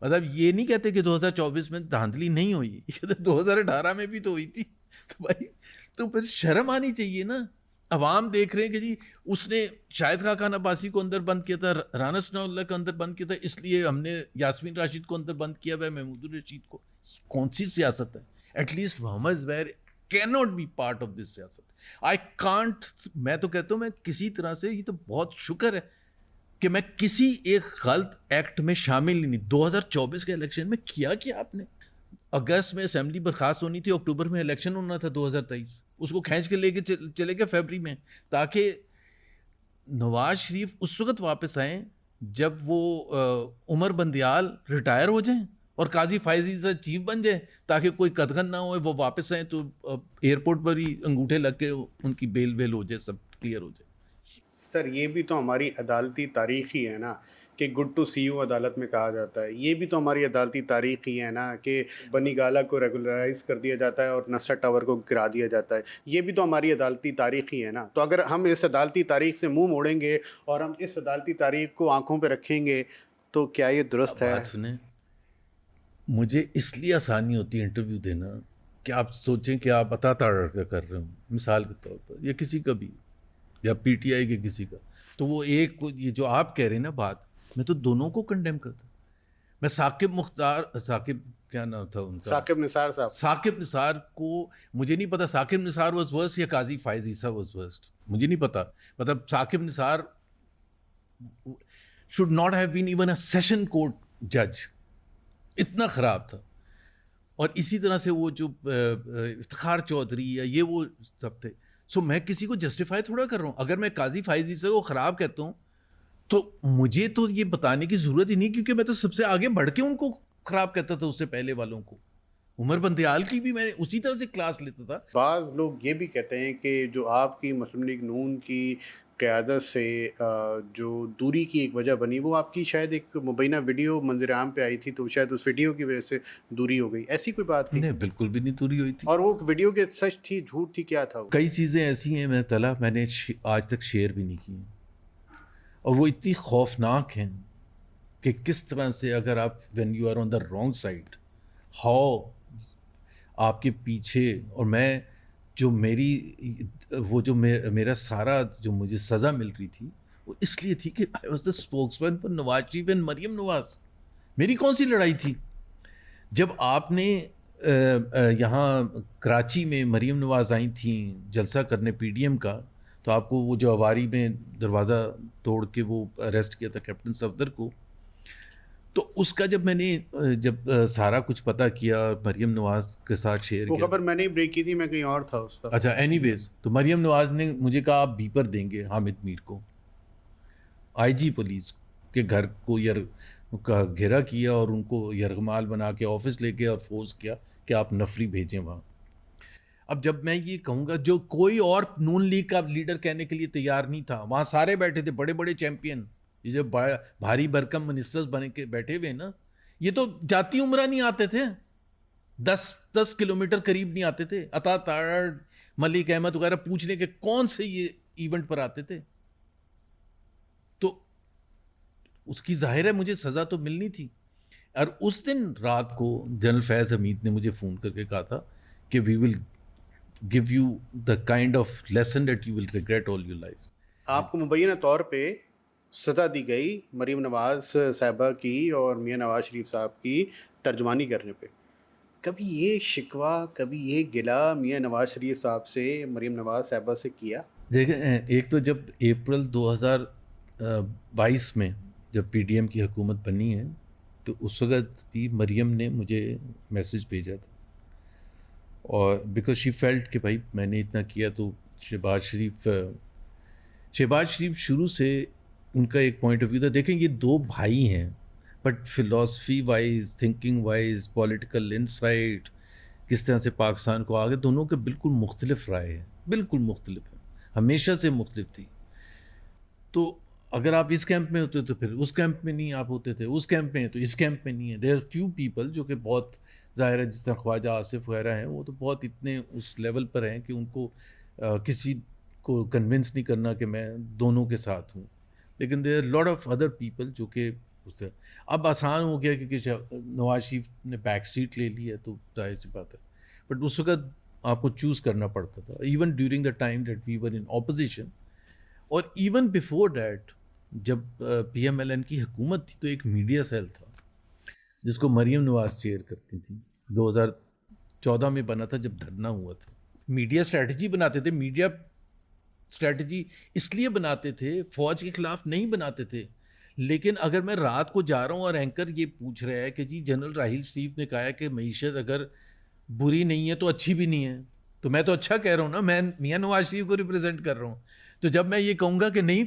مطلب یہ نہیں کہتے کہ 2024 میں دھاندلی نہیں ہوئی, یہ کہتے 2018 میں بھی تو ہوئی تھی. تو بھائی تو پھر شرم آنی چاہیے نا. عوام دیکھ رہے ہیں کہ جی اس نے شاہد خاقان عباسی کو اندر بند کیا تھا, رانا ثناء اللہ کو اندر بند کیا تھا, اس لیے ہم نے یاسمین راشد کو اندر بند کیا ہوا ہے, محمود الرشید کو. کون سی سیاست ہے؟ At least Muhammad Zubair cannot be part of this سیاست. I can't, میں تو کہتا ہوں میں کسی طرح سے, یہ تو بہت شکر ہے کہ میں کسی ایک غلط ایکٹ میں شامل ہی نہیں. 2024 کے الیکشن میں کیا آپ نے؟ اگست میں اسمبلی برخاست ہونی تھی, اکتوبر میں الیکشن ہونا تھا 2023, اس کو کھینچ کے لے کے چلے گئے فیبری میں, تاکہ نواز شریف اس وقت واپس آئیں جب وہ عمر بندیال ریٹائر ہو جائیں اور قاضی فائزی سے چیف بن جائے, تاکہ کوئی قدغن نہ ہوئے, وہ واپس آئیں تو ایئرپورٹ پر ہی انگوٹھے لگ کے ان کی بیل ہو جائے, سب کلیئر ہو جائے. سر یہ بھی تو ہماری عدالتی تاریخ ہی ہے نا کہ گڈ ٹو سی یو عدالت میں کہا جاتا ہے. یہ بھی تو ہماری عدالتی تاریخ ہی ہے نا کہ بنی گالا کو ریگولرائز کر دیا جاتا ہے اور نصرت ٹاور کو گرا دیا جاتا ہے. یہ بھی تو ہماری عدالتی تاریخ ہی ہے نا. تو اگر ہم اس عدالتی تاریخ سے منہ موڑیں گے اور ہم اس عدالتی تاریخ کو آنکھوں پہ رکھیں گے تو کیا یہ درست ہے؟ بات سنیں, مجھے اس لیے آسانی ہوتی ہے انٹرویو دینا کہ آپ سوچیں کہ آپ عطا تاڑ کا کر رہے ہوں مثال کے طور پر، یا کسی کا بھی، یا پی ٹی آئی کے کسی کا، تو وہ ایک یہ جو آپ کہہ رہے ہیں نا بات، میں تو دونوں کو کنڈیم کرتا ہوں. میں ثاقب کیا نام تھا ان کا، ثاقب نثار صاحب. ثاقب نثار کو مجھے نہیں پتا ثاقب نثار واز ورسٹ یا قاضی فائز عیسیٰ واز ورسٹ، مجھے نہیں پتا. مطلب Saqib Nisar should not have been even a session court judge، اتنا خراب تھا. اور اسی طرح سے وہ جو افتخار چودھری یا یہ وہ سب تھے. سو میں کسی کو جسٹیفائی تھوڑا کر رہا ہوں. اگر میں قاضی فائز عیسیٰ کو خراب کہتا ہوں تو مجھے تو یہ بتانے کی ضرورت ہی نہیں، کیونکہ میں تو سب سے آگے بڑھ کے ان کو خراب کہتا تھا اس سے پہلے والوں کو. عمر بندیال کی بھی میں نے اسی طرح سے کلاس لیتا تھا. بعض لوگ یہ بھی کہتے ہیں کہ جو آپ کی مسلم لیگ نون کی قیادت سے جو دوری کی ایک وجہ بنی، وہ آپ کی شاید ایک مبینہ ویڈیو منظر عام پہ آئی تھی، تو شاید اس ویڈیو کی وجہ سے دوری ہو گئی. ایسی کوئی بات تھی؟ نہیں، بالکل بھی نہیں دوری ہوئی تھی. اور وہ ویڈیو کے سچ تھی جھوٹ تھی، کیا تھا وہ؟ کئی چیزیں ایسی ہیں میں نے آج تک شیئر بھی نہیں کی، اور وہ اتنی خوفناک ہیں کہ کس طرح سے اگر آپ when you are on the wrong side, how آپ کے پیچھے. اور میں جو میرا سارا جو مجھے سزا مل رہی تھی وہ اس لیے تھی کہ I was the spokesman for Nawaz Sharif and Maryam Nawaz. میری کون سی لڑائی تھی؟ جب آپ نے یہاں کراچی میں مریم نواز آئی تھیں جلسہ کرنے پی ڈی ایم کا، تو آپ کو وہ جو اواری میں دروازہ توڑ کے وہ اریسٹ کیا تھا کیپٹن صفدر کو، تو اس کا جب میں نے سارا کچھ پتہ کیا مریم نواز کے ساتھ شیئر وہ کیا. خبر میں نے بریک کی تھی، میں کہیں اور تھا اس کا. اچھا، اینی ویز، تو مریم نواز نے مجھے کہا آپ بیپر دیں گے حامد میر کو. آئی جی پولیس کے گھر کو کا گھیرا کیا اور ان کو یرغمال بنا کے آفس لے کے اور فورس کیا کہ آپ نفری بھیجیں وہاں. اب جب میں یہ کہوں گا، جو کوئی اور نون لیگ کا لیڈر کہنے کے لیے تیار نہیں تھا، وہاں سارے بیٹھے تھے بڑے بڑے چیمپئن، یہ جو بھاری بھرکم منسٹرز بنے کے بیٹھے ہوئے نا، یہ تو جاتی عمرہ نہیں آتے تھے، 10 کلومیٹر قریب نہیں آتے تھے. عطا تاڑ، ملک احمد وغیرہ پوچھ لیں کہ کون سے یہ ایونٹ پر آتے تھے. تو اس کی ظاہر ہے مجھے سزا تو ملنی تھی. اور اس دن رات کو جنرل فیض حمید نے مجھے فون کر کے کہا تھا کہ we will give you the kind of lesson that you will regret all your life. آپ کو مبینہ طور پہ سزا دی گئی مریم نواز صاحبہ کی اور میاں نواز شریف صاحب کی ترجمانی کرنے پہ. کبھی یہ شکوہ، کبھی یہ گلہ میاں نواز شریف صاحب سے، مریم نواز صاحبہ سے کیا؟ دیکھیں، ایک تو جب اپریل 2022 میں جب پی ڈی ایم کی حکومت بنی ہے، تو اس وقت بھی مریم نے مجھے میسج بھیجا تھا، اور بیکاز شی فیلٹ کہ بھائی میں نے اتنا کیا تو شہباز شریف شروع سے ان کا ایک پوائنٹ آف ویو تھا. دیکھیں، یہ دو بھائی ہیں، but philosophy wise, thinking wise, political insight, کس طرح سے پاکستان کو آگے، دونوں کے بالکل مختلف رائے ہیں، بالکل مختلف ہیں، ہمیشہ سے مختلف تھی. تو اگر آپ اس کیمپ میں ہوتے تو پھر اس کیمپ میں نہیں آپ ہوتے تھے، اس کیمپ میں ہیں تو اس کیمپ میں نہیں ہے. دیر آر فیو پیپل جو کہ بہت ظاہر ہے، جس طرح خواجہ آصف وغیرہ ہیں، وہ تو بہت اتنے اس لیول پر ہیں کہ ان کو کسی کو کنونس نہیں کرنا کہ میں دونوں کے ساتھ ہوں. لیکن there are lot of other people جو کہ اس طرح. اب آسان ہو گیا کیونکہ نواز شریف نے بیک سیٹ لے لی ہے، تو ظاہر سی بات ہے. بٹ اس وقت آپ کو چوز کرنا پڑتا تھا، even during the time that we were in opposition, اور ایون بیفور دیٹ جب پی ایم ایل این کی حکومت تھی تو ایک میڈیا سیل تھا جس کو مریم نواز چیئر کرتی تھی. 2014 میں بنا تھا جب دھرنا ہوا تھا. میڈیا اسٹریٹجی بناتے تھے، میڈیا اسٹریٹجی اس لیے بناتے تھے، فوج کے خلاف نہیں بناتے تھے. لیکن اگر میں رات کو جا رہا ہوں اور اینکر یہ پوچھ رہا ہے کہ جی جنرل راحیل شریف نے کہا ہے کہ معیشت اگر بری نہیں ہے تو اچھی بھی نہیں ہے، تو میں تو اچھا کہہ رہا ہوں نا، میں میاں نواز شریف کو ریپرزینٹ کر رہا ہوں. تو جب میں یہ کہوں گا کہ نہیں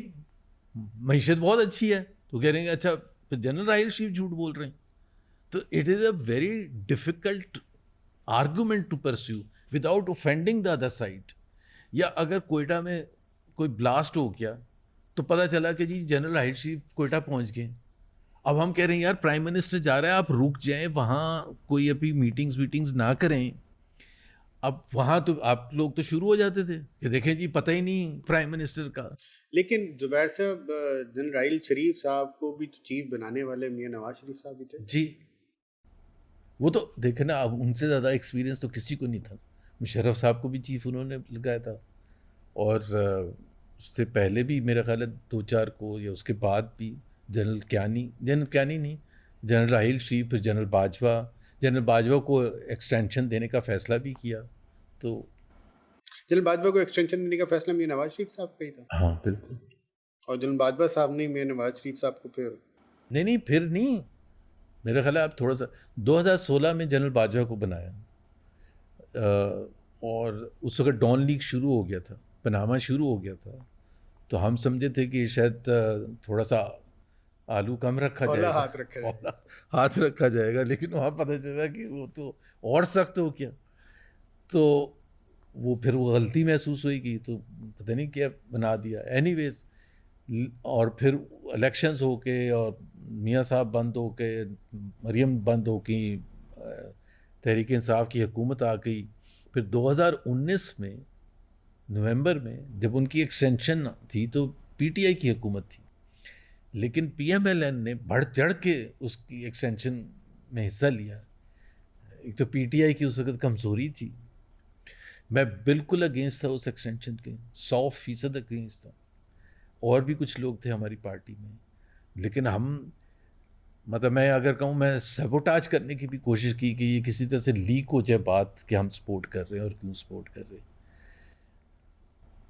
معیشت بہت اچھی ہے، تو کہہ رہے ہیں اچھا پھر جنرل راحیل شریف جھوٹ بول رہے ہیں. تو it is a very difficult argument to perceive without offending the other side. یا اگر کوئٹہ میں کوئی بلاسٹ ہو گیا تو پتہ چلا کہ جی جنرل راحیل شریف کوئٹہ پہنچ گئے، اب ہم کہہ رہے ہیں یار پرائم منسٹر جا رہا ہے، آپ رک جائیں، وہاں کوئی ابھی میٹنگز نہ کریں. اب وہاں تو آپ لوگ تو شروع ہو جاتے تھے کہ دیکھیں جی پتہ ہی نہیں پرائم منسٹر کا. لیکن زبیر صاحب، جنرل راحیل شریف صاحب کو بھی تو چیف بنانے والے میاں نواز شریف صاحب ہی تھے. جی وہ تو دیکھیں نا، اب ان سے زیادہ ایکسپیرینس تو کسی کو نہیں تھا. مشرف صاحب کو بھی چیف انہوں نے لگایا تھا، اور اس سے پہلے بھی میرا خیال ہے 2-4 کو، یا اس کے بعد بھی جنرل کیانی نہیں، جنرل راحیل شریف، پھر جنرل باجوہ کو ایکسٹینشن دینے کا فیصلہ بھی کیا. تو جنرل باجوہ کو ایکسٹینشن دینے کا فیصلہ میر نواز شریف صاحب کا ہی تھا. ہاں بالکل. اور جنرل باجوہ صاحب نے میر نواز شریف صاحب کو پھر نہیں پھر نہیں، میرا خیال ہے آپ تھوڑا سا 2016 میں جنرل باجوہ کو بنایا، اور اس وقت ڈان لیگ شروع ہو گیا تھا، پناما شروع ہو گیا تھا، تو ہم سمجھے تھے کہ شاید تھوڑا سا آلو کم رکھا جائے گا، ہاتھ رکھا جائے گا، لیکن وہاں پتہ چلا کہ وہ تو اور سخت ہو گیا. تو وہ پھر وہ غلطی محسوس ہوئی گی، تو پتہ نہیں کیا بنا دیا. اینی ویز، اور پھر الیکشنز ہو کے، اور میاں صاحب بند ہو کے، مریم بند ہو گئی، تحریک انصاف کی حکومت آ گئی. پھر 2019 میں نومبر میں جب ان کی ایکسٹینشن تھی تو پی ٹی آئی کی حکومت تھی، لیکن پی ایم ایل این نے بڑھ چڑھ کے اس کی ایکسٹینشن میں حصہ لیا. ایک تو پی ٹی آئی کی اس وقت کمزوری تھی، میں بالکل اگینسٹ تھا اس ایکسٹینشن کے، 100% اگینسٹ تھا، اور بھی کچھ لوگ تھے ہماری پارٹی میں. لیکن ہم، مطلب میں اگر کہوں، میں سیبوٹاج کرنے کی بھی کوشش کی کہ یہ کسی طرح سے لیک ہو جائے بات کہ ہم سپورٹ کر رہے ہیں اور کیوں سپورٹ کر رہے ہیں.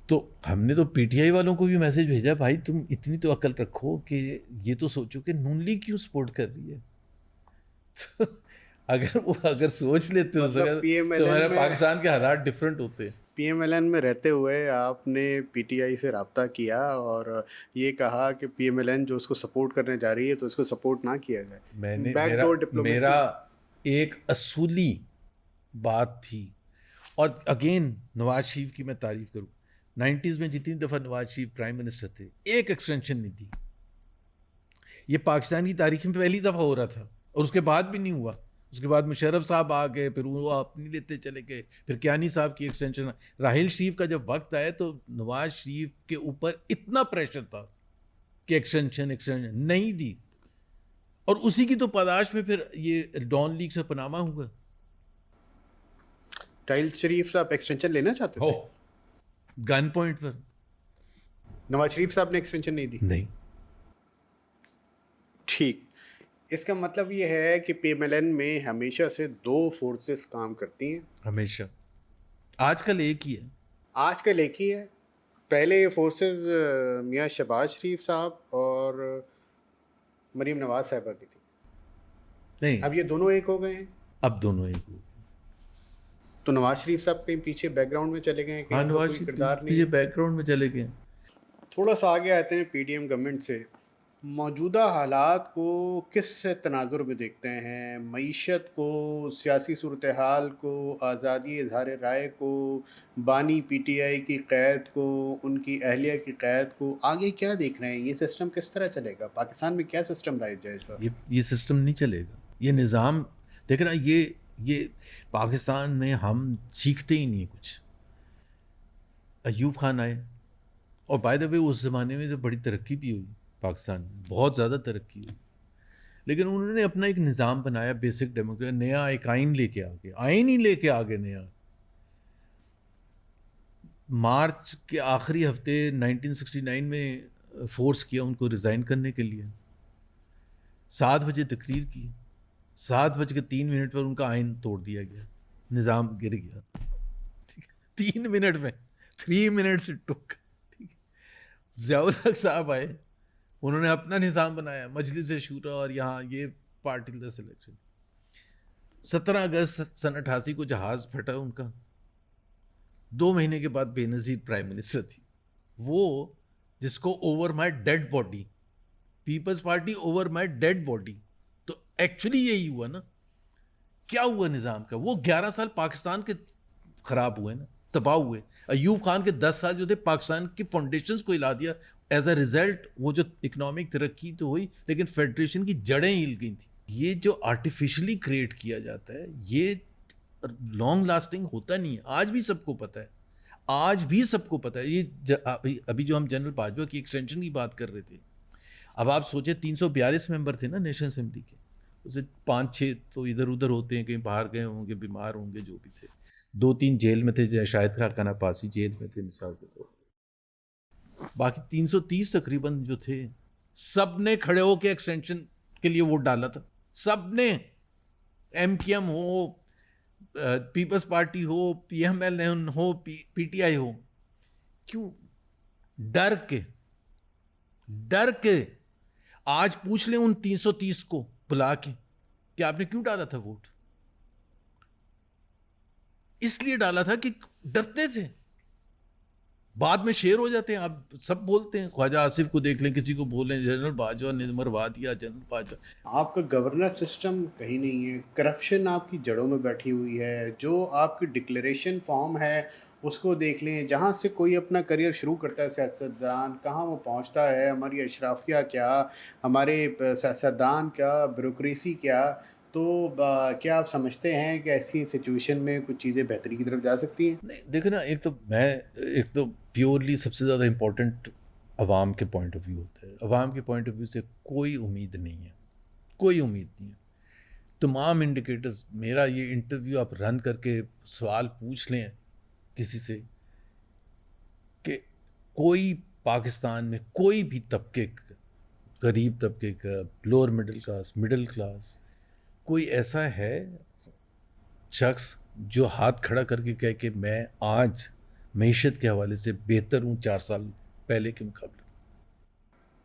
تو ہم نے تو پی ٹی آئی والوں کو بھی میسج بھیجا، بھائی تم اتنی تو عقل رکھو کہ یہ تو سوچو کہ نون لیگ کیوں سپورٹ کر رہی ہے. اگر سوچ لیتے ہو تو ہمارا پاکستان کے حالات ڈفرینٹ ہوتے. پی ایم ایل این میں رہتے ہوئے آپ نے پی ٹی آئی سے رابطہ کیا اور یہ کہا کہ پی ایم ایل این جو اس کو سپورٹ کرنے جا رہی ہے تو اس کو سپورٹ نہ کیا جائے. میرا ایک اصولی بات تھی، اور اگین نواز شریف کی میں تعریف کروں، 90s میں جتنی دفعہ نواز شریف پرائم منسٹر تھے ایک ایکسٹینشن نہیں دی. یہ پاکستان کی تاریخ میں پہلی دفعہ ہو رہا تھا، اور اس کے بعد بھی نہیں ہوا. اس کے بعد مشرف صاحب آ گئے، پھر وہ اپنی لیتے چلے گئے، پھر کیانی صاحب کی ایکسٹینشن. راحیل شریف کا جب وقت آیا تو نواز شریف کے اوپر اتنا پریشر تھا کہ ایکسٹینشن نہیں دی، اور اسی کی تو پاداش میں پھر یہ ڈان لیگ سے پناما ہوا. راحیل شریف صاحب ایکسٹینشن لینا چاہتے تھے گن پوائنٹ پر، نواز شریف صاحب نے ایکسٹینشن نہیں دی. نہیں. ٹھیک، اس کا مطلب یہ ہے کہ پی ایم ایل این میں ہمیشہ سے 2 فورسز کام کرتی ہیں. ہمیشہ. آج کل ایک ہی ہے. پہلے یہ فورسز میاں شہباز شریف صاحب اور مریم نواز صاحبہ کی تھی. نہیں، اب یہ دونوں ایک ہو گئے ہیں. اب دونوں ایک ہو گئے. تو نواز شریف صاحب کہیں پیچھے بیک گراؤنڈ میں چلے گئے، ہاں نواز شریف پیچھے بیک گراؤنڈ میں چلے گئے. تھوڑا سا آگے آتے ہیں پی ڈی ایم گورنمنٹ سے. موجودہ حالات کو کس تناظر میں دیکھتے ہیں؟ معیشت کو، سیاسی صورتحال کو، آزادی اظہار رائے کو، بانی پی ٹی آئی کی قید کو، ان کی اہلیہ کی قید کو، آگے کیا دیکھ رہے ہیں؟ یہ سسٹم کس طرح چلے گا؟ پاکستان میں کیا سسٹم رائج جائے اس وقت؟ یہ سسٹم نہیں چلے گا. یہ نظام دیکھ رہا، یہ پاکستان میں ہم سیکھتے ہی نہیں کچھ. ایوب خان آئے، اور بائی دا وے اس زمانے میں تو بڑی ترقی بھی ہوئی پاکستان میں، بہت زیادہ ترقی ہوئی، لیکن انہوں نے اپنا ایک نظام بنایا، بیسک ڈیموکریسی، نیا ایک آئین لے کے آگے، آئین ہی لے کے آگے نیا. مارچ کے آخری ہفتے 1969 میں فورس کیا ان کو ریزائن کرنے کے لیے. 7 بجے تقریر کی، 7:03 پر ان کا آئین توڑ دیا گیا، نظام گر گیا 3 منٹ میں. 3 منٹ اٹ ٹک. ضیاء الحق صاحب آئے، انہوں نے اپنا نظام بنایا، مجلس شورا، اور یہاں یہ پارٹی کا سلیکشن. 17 اگست سن 88 کو جہاز پھٹا ان کا. 2 مہینے کے بعد بے نظیر پرائم منسٹر تھی وہ، جس کو over my dead body, Peoples Party over my dead body. تو ایکچولی یہی ہوا نا. کیا ہوا نظام کا؟ وہ 11 سال پاکستان کے خراب ہوئے نا، تباہ ہوئے. ایوب خان کے 10 سال جو تھے پاکستان کی فاؤنڈیشنز کو ہلا دیا. ایز اے ریزلٹ وہ جو اکنامک ترقی تو ہوئی، لیکن فیڈریشن کی جڑیں ہل گئی تھیں. یہ جو آرٹیفیشلی کریٹ کیا جاتا ہے یہ لانگ لاسٹنگ ہوتا نہیں ہے. آج بھی سب کو پتہ ہے، یہ ابھی جو ہم جنرل باجوہ کی ایکسٹینشن کی بات کر رہے تھے، اب آپ سوچیں 342 ممبر تھے نا نیشنل اسمبلی کے، اسے 5-6 تو ادھر ادھر ہوتے ہیں، کہیں باہر گئے ہوں گے، بیمار ہوں گے، جو بھی تھے. 2-3 جیل میں تھے، شاہد خاقان عباسی جیل میں تھے مثال کے طور پر. باقی 330 تقریباً جو تھے سب نے کھڑے ہو کے ایکسٹینشن کے لیے ووٹ ڈالا تھا. سب نے، ایم کیو ایم ہو، پیپلز پارٹی ہو، پی ایم ایل این ہو، پی ٹی آئی ہو. کیوں؟ ڈر کے. آج پوچھ لیں ان 330 کو بلا کے کہ آپ نے کیوں ڈالا تھا ووٹ. اس لیے ڈالا تھا کہ ڈرتے تھے. بعد میں شیر ہو جاتے ہیں. آپ سب بولتے ہیں، خواجہ آصف کو دیکھ لیں، کسی کو بولیں جنرل باجوہ نے مروا دیا، جنرل باجوہ. آپ کا گورننس سسٹم کہیں نہیں ہے، کرپشن آپ کی جڑوں میں بیٹھی ہوئی ہے. جو آپ کی ڈکلیریشن فارم ہے اس کو دیکھ لیں، جہاں سے کوئی اپنا کریئر شروع کرتا ہے سیاستدان، کہاں وہ پہنچتا ہے، ہماری اشرافیہ کیا، ہمارے سیاستدان کیا، بیوروکریسی کیا. تو کیا آپ سمجھتے ہیں کہ ایسی سچویشن میں کچھ چیزیں بہتری کی طرف جا سکتی ہیں؟ نہیں دیکھیں نا، ایک تو پیورلی سب سے زیادہ امپورٹنٹ عوام کے پوائنٹ آف ویو ہوتا ہے. عوام کے پوائنٹ آف ویو سے کوئی امید نہیں ہے، کوئی امید نہیں ہے. تمام انڈیکیٹرز، میرا یہ انٹرویو آپ رن کر کے سوال پوچھ لیں کسی سے کہ کوئی پاکستان میں کوئی بھی طبقے، غریب طبقے کا، لوور مڈل کلاس، کوئی ایسا ہے شخص جو ہاتھ کھڑا کر کے کہے کہ میں آج معیشت کے حوالے سے بہتر ہوں 4 سال پہلے کے مقابلے؟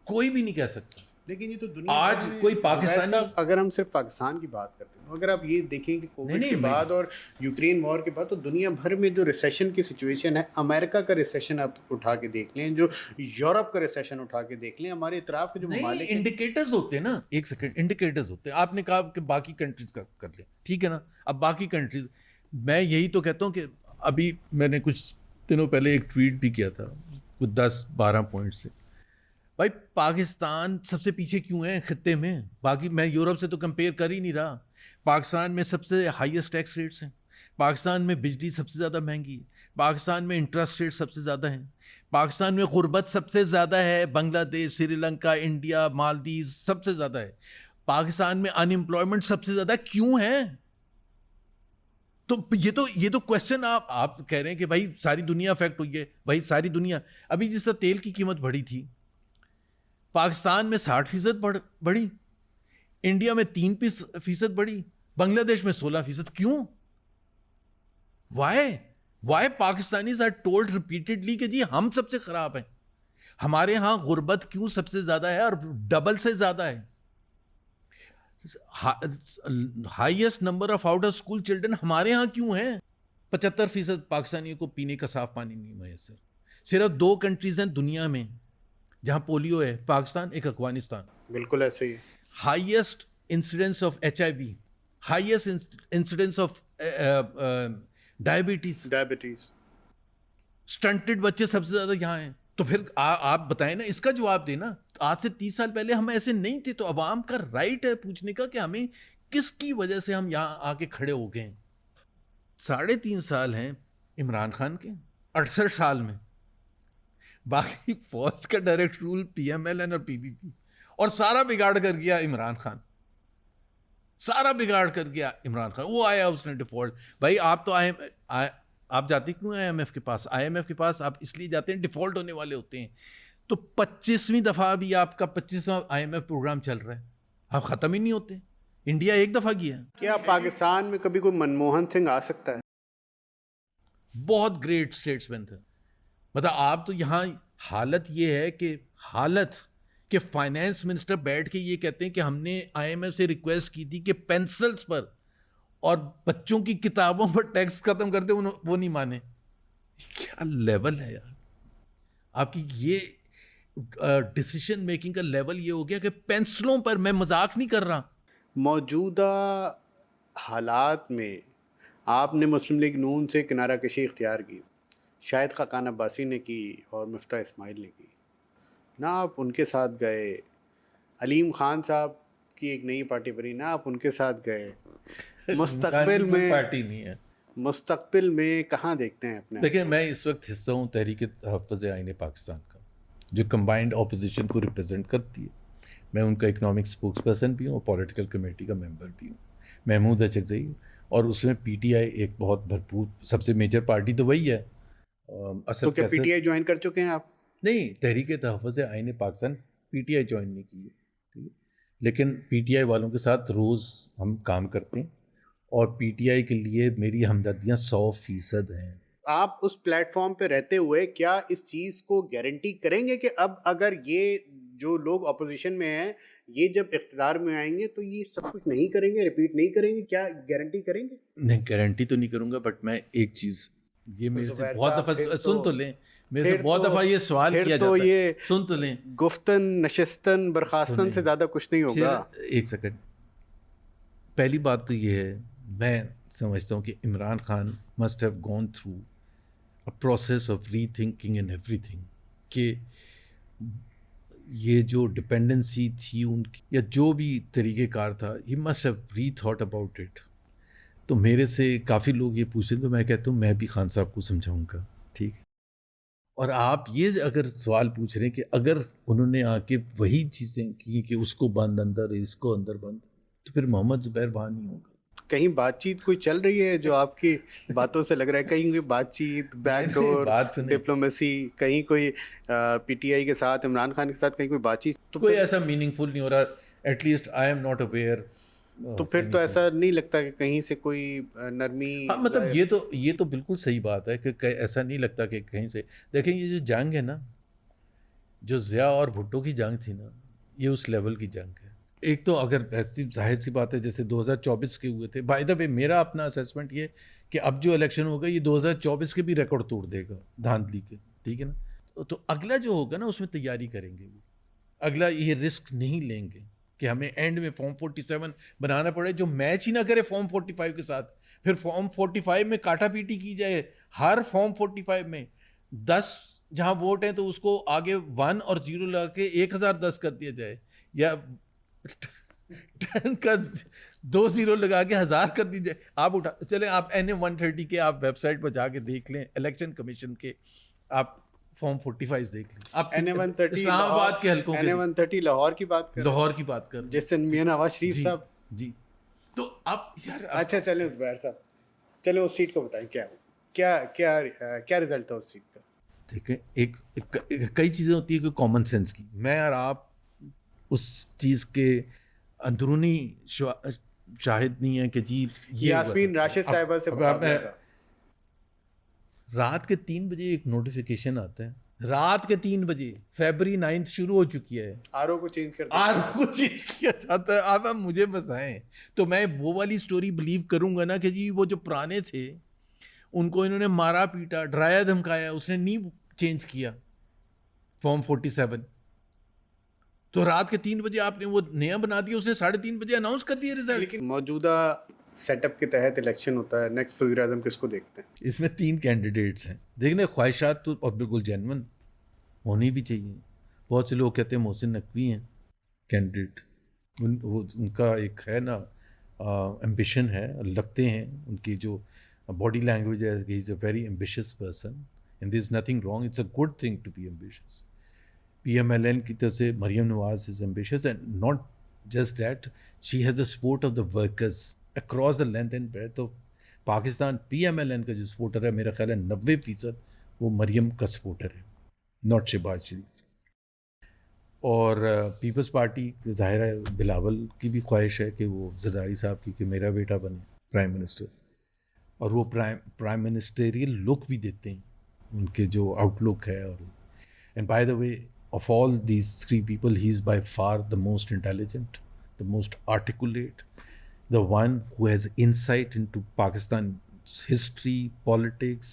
کوئی بھی نہیں کہہ سکتا. لیکن یہ تو دنیا آج کوئی پاکستانی، اگر ہم صرف پاکستان کی بات کرتے ہیں، اگر آپ یہ دیکھیں کہ کووڈ کے نہیں، بعد اور یوکرین وار کے بعد تو دنیا بھر میں جو ریسیشن کی سچویشن ہے، امریکہ کا ریسیشن آپ اٹھا کے دیکھ لیں، جو یورپ کا ریسیشن اٹھا کے دیکھ لیں، ہمارے اطراف کے جو نہیں، ممالک ہیں. انڈیکیٹرز ہوتے ہیں نا. ایک سیکنڈ، انڈیکیٹرز ہوتے ہیں. آپ نے کہا کہ باقی کنٹریز کا کر لیں، ٹھیک ہے نا. اب باقی کنٹریز، میں یہی تو کہتا ہوں کہ ابھی میں نے کچھ دنوں پہلے ایک ٹویٹ بھی کیا تھا کچھ 10-12 پوائنٹ سے. بھائی پاکستان سب سے پیچھے کیوں ہے خطے میں؟ باقی میں یورپ سے تو کمپیئر کر ہی نہیں رہا. پاکستان میں سب سے ہائیسٹ ٹیکس ریٹس ہیں، پاکستان میں بجلی سب سے زیادہ مہنگی ہے، پاکستان میں انٹرسٹ ریٹ سب سے زیادہ ہیں، پاکستان میں غربت سب سے زیادہ ہے، بنگلہ دیش، سری لنکا، انڈیا، مالدیز سب سے زیادہ ہے. پاکستان میں ان امپلائمنٹ سب سے زیادہ کیوں ہے؟ تو یہ تو کوشچن آپ کہہ رہے ہیں کہ بھائی ساری دنیا افیکٹ ہوئی ہے. بھائی ساری دنیا، ابھی جس طرح تیل کی قیمت بڑھی تھی، پاکستان میں 60% بڑھی، انڈیا میں 3% بڑھی، بنگلہ دیش میں 16%. کیوں؟ Why Pakistanis are told repeatedly کہ جی ہم سب سے خراب ہیں. ہمارے ہاں غربت کیوں سب سے زیادہ ہے اور ڈبل سے زیادہ ہے؟ Highest number of out of school children ہمارے ہاں کیوں ہیں؟ 75% پاکستانیوں کو پینے کا صاف پانی نہیں میسر. صرف 2 کنٹریز ہیں دنیا میں جہاں پولیو ہے، پاکستان، ایک افغانستان. بالکل ایسے ہی. Highest incidence of HIV، highest incidence of diabetes, stunted بچے سب سے زیادہ یہاں ہیں. تو پھر آپ بتائیں نا، اس کا جواب دینا. آج سے 30 سال پہلے ہم ایسے نہیں تھے. تو عوام کا رائٹ ہے پوچھنے کا کہ ہمیں کس کی وجہ سے ہم یہاں آ کے کھڑے ہو گئے. 3.5 سال ہیں عمران خان کے، 68 سال میں باقی فوج کا ڈائریکٹ رول PMLN اور PPP، اور سارا بگاڑ کر گیا عمران خان. سارا بگاڑ کر گیا عمران خان. وہ آیا، اس نے ڈیفالٹ. بھائی آپ تو آپ جاتے کیوں IMF کے پاس؟ IMF کے پاس آپ اس لیے جاتے ہیں ڈیفالٹ ہونے والے ہوتے ہیں. تو 25ویں دفعہ بھی آپ کا 25واں IMF پروگرام چل رہا ہے، آپ ختم ہی نہیں ہوتے. انڈیا ایک دفعہ گیا. کیا پاکستان میں کبھی کوئی منموہن سنگھ آ سکتا ہے؟ بہت گریٹ اسٹیٹس مین تھے. مطلب آپ تو یہاں حالت یہ ہے کہ فائنانس منسٹر بیٹھ کے یہ کہتے ہیں کہ ہم نے IMF سے ریکویسٹ کی تھی کہ پینسلز پر اور بچوں کی کتابوں پر ٹیکس ختم کر دیں، وہ نہیں مانے. کیا لیول ہے یار آپ کی! یہ ڈیسیشن میکنگ کا لیول یہ ہو گیا کہ پینسلوں پر، میں مذاق نہیں کر رہا. موجودہ حالات میں آپ نے مسلم لیگ نون سے کنارہ کشی اختیار کی، شاہد خاقان عباسی نے کی اور مفتاح اسماعیل نے کی نہ. آپ ان کے ساتھ گئے. علیم خان صاحب کی ایک نئی پارٹی بنی نہ، آپ ان کے ساتھ گئے. پارٹی نہیں ہے. مستقبل میں کہاں دیکھتے ہیں اپنے؟ دیکھیں میں اس وقت حصہ ہوں تحریک تحفظ آئین پاکستان کا، جو کمبائنڈ اپوزیشن کو ریپرزینٹ کرتی ہے. میں ان کا اکنامک اسپوکس پرسن بھی ہوں اور پولیٹیکل کمیٹی کا ممبر بھی ہوں. محمود اچکزئی, اور اس میں پی ٹی آئی ایک بہت بھرپور سب سے میجر پارٹی تو وہی ہے. تو اسد کیا پی کیسر ٹی آئی جوائن کر چکے ہیں آپ؟ نہیں, تحریک تحفظ آئین پاکستان پی ٹی آئی جوائن نہیں کی ہے, ٹھیک ہے, لیکن پی ٹی آئی والوں کے ساتھ روز ہم کام کرتے ہیں اور پی ٹی آئی کے لیے میری ہمدردیاں 100% ہیں. آپ اس پلیٹ فارم پہ رہتے ہوئے کیا اس چیز کو گارنٹی کریں گے کہ اب اگر یہ جو لوگ اپوزیشن میں ہیں یہ جب اقتدار میں آئیں گے تو یہ سب کچھ نہیں کریں گے, ریپیٹ نہیں کریں گے, کیا گارنٹی کریں گے؟ نہیں, گارنٹی تو نہیں کروں گا, بٹ میں ایک چیز, یہ میرے سے زبیر بہت صاحب دفعہ سن تو لیں, میرے سے بہت دفعہ یہ سوال پھر کیا تو جاتا ہے, یہ سن تو لیں, گفتن نشستن برخاستن سے سنیں, زیادہ کچھ نہیں پھر ہوگا. ایک سیکنڈ. پہلی بات تو یہ ہے, میں سمجھتا ہوں کہ Imran Khan must have gone through a process of rethinking and everything, کہ یہ جو ڈپینڈنسی تھی ان کی یا جو بھی طریقہ کار تھا, he must have rethought about it. تو میرے سے کافی لوگ یہ پوچھیں تو میں کہتا ہوں میں بھی خان صاحب کو سمجھاؤں گا, ٹھیک ہے. اور آپ یہ اگر سوال پوچھ رہے ہیں کہ اگر انہوں نے آ کے وہی چیزیں کی کہ اس کو بند اندر, اس کو اندر بند, تو پھر محمد زبیر وہاں نہیں ہوگا. کہیں بات چیت کوئی چل رہی ہے جو آپ کی باتوں سے لگ رہا ہے کہیں کوئی بات چیت, بیک ڈور, بات سنیں, ڈپلومیسی, کہیں کوئی پی ٹی آئی کے ساتھ, عمران خان کے ساتھ کہیں کوئی بات چیت؟ تو کوئی پھر ایسا میننگ فل نہیں ہو رہا, at least I am not aware. تو پھر تو ایسا نہیں لگتا کہ کہیں سے کوئی نرمی ہاں, مطلب یہ تو بالکل صحیح بات ہے کہ ایسا نہیں لگتا کہ کہیں سے. دیکھیں یہ جو جنگ ہے نا, جو ضیاء اور بھٹو کی جنگ تھی نا, یہ اس لیول کی جنگ ہے. ایک تو اگر ایسی ظاہر سی بات ہے جیسے 2024 کے ہوئے تھے, بائی دا وے میرا اپنا اسیسمنٹ یہ کہ اب جو الیکشن ہوگا یہ 2024 کے بھی ریکارڈ توڑ دے گا دھاندلی کے, ٹھیک ہے نا. تو اگلا جو ہوگا نا اس میں تیاری کریں گے, وہ اگلا یہ رسک نہیں لیں گے کہ ہمیں اینڈ میں فارم 47 بنانا پڑے جو میچ ہی نہ کرے فارم 45 کے ساتھ, پھر فارم 45 میں کاٹا پیٹی کی جائے, ہر فارم 45 میں 10 جہاں ووٹ ہیں تو اس کو آگے 1 اور 0 لگا کے 1010 کر دیا جائے, یا 10 کا 2 0 لگا کے 1000 کر دی جائے. آپ اٹھا چلیں, آپ NA130 کے آپ ویب سائٹ پر جا کے دیکھ لیں, الیکشن کمیشن کے آپ فارم 45 دیکھ لیں. آپ اسلام آباد کے حلقوں کے NA130 لاہور کی بات کر رہے ہیں, لاہور کی بات کر جس سے میاں نواز شریف جی صاحب. جی. تو اب یار اچھا چلیں زبیر صاحب, چلیں اس سیٹ کو بتائیں کیا رزلٹ تھا اس سیٹ کا؟ دیکھیں, ایک کئی چیزیں ہوتی ہیں کہ کامن سینس کی, میں اور آپ اس چیز کے اندرونی شاہد نہیں ہے کہ جی یہ یاسمین راشد صاحبہ سے مقابلہ تھا. رات کے 3 بجے ایک نوٹیفیکیشن آتا ہے, رات کے 3 بجے, فیبری 9 شروع ہو چکی ہے, آرو کو چینج کر آر کو چینج کیا جاتا ہے. آپ مجھے بتائیں تو میں وہ والی سٹوری بلیو کروں گا نا کہ جی وہ جو پرانے تھے ان کو انہوں نے مارا پیٹا, ڈرایا دھمکایا, اس نے نہیں چینج کیا فارم 47, تو رات کے 3 بجے آپ نے وہ نیا بنا دیا, اس نے 3:30 بجے اناؤنس کر دیا ریزلٹ. لیکن موجودہ سیٹ اپ کے تحت الیکشن ہوتا ہے, نیکسٹ وزیر اعظم کس کو دیکھتے ہیں؟ اس میں 3 کینڈیڈیٹس ہیں, دیکھنے خواہشات تو اور بالکل جینون ہونی بھی چاہیے. بہت سے لوگ کہتے ہیں محسن نقوی ہیں کینڈیڈیٹ, ان کا ایک ہے نا ایمبیشن ہے, لگتے ہیں ان کی جو باڈی لینگویج ہے, he is a very ambitious person and there is nothing wrong, it's a good thing to be ambitious. PMLN کی طرف سے Maryam Nawaz is ambitious and not just that, she has the support of the workers across the length and breadth of Pakistan. PMLN کا جو supporter ہے میرا خیال ہے 90% وہ مریم کا سپورٹر ہے, ناٹ شہباز شریف. اور پیپلز پارٹی ظاہر ہے بلاول کی بھی خواہش ہے کہ وہ زرداری صاحب کی کہ میرا بیٹا بنے پرائم منسٹر, اور وہ پرائم منسٹریل لک بھی دیتے ہیں ان کے جو آؤٹ لک ہے. اور and by the way of all these 3 people, he is by far the most intelligent, the most articulate, the one who has insight into Pakistan's history, politics,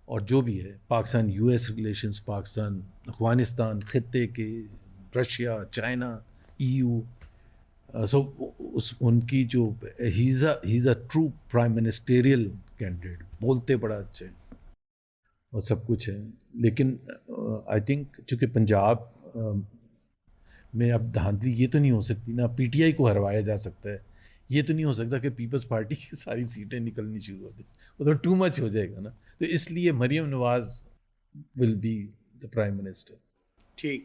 اور جو بھی ہے پاکستان US ریلیشنز, پاکستان افغانستان خطے کے, رشیا, چائنا, EU. سو ان کی جو he is a true prime ministerial candidate, بولتے بڑا اچھے اور سب کچھ ہے. لیکن آئی تھنک چونکہ پنجاب میں اب دھاندلی یہ تو نہیں ہو سکتی نا, PTI کو ہروایا جا سکتا ہے, یہ تو نہیں ہو سکتا کہ پیپلز پارٹی کی ساری سیٹیں نکلنی شروع ہو جائیں, وہ تو ٹو مچ ہو جائے گا نا. تو اس لیے Maryam Nawaz will be the prime minister. ٹھیک,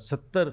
70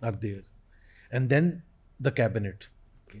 are there, and then the cabinet, okay?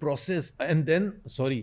process, and then sorry,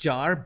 4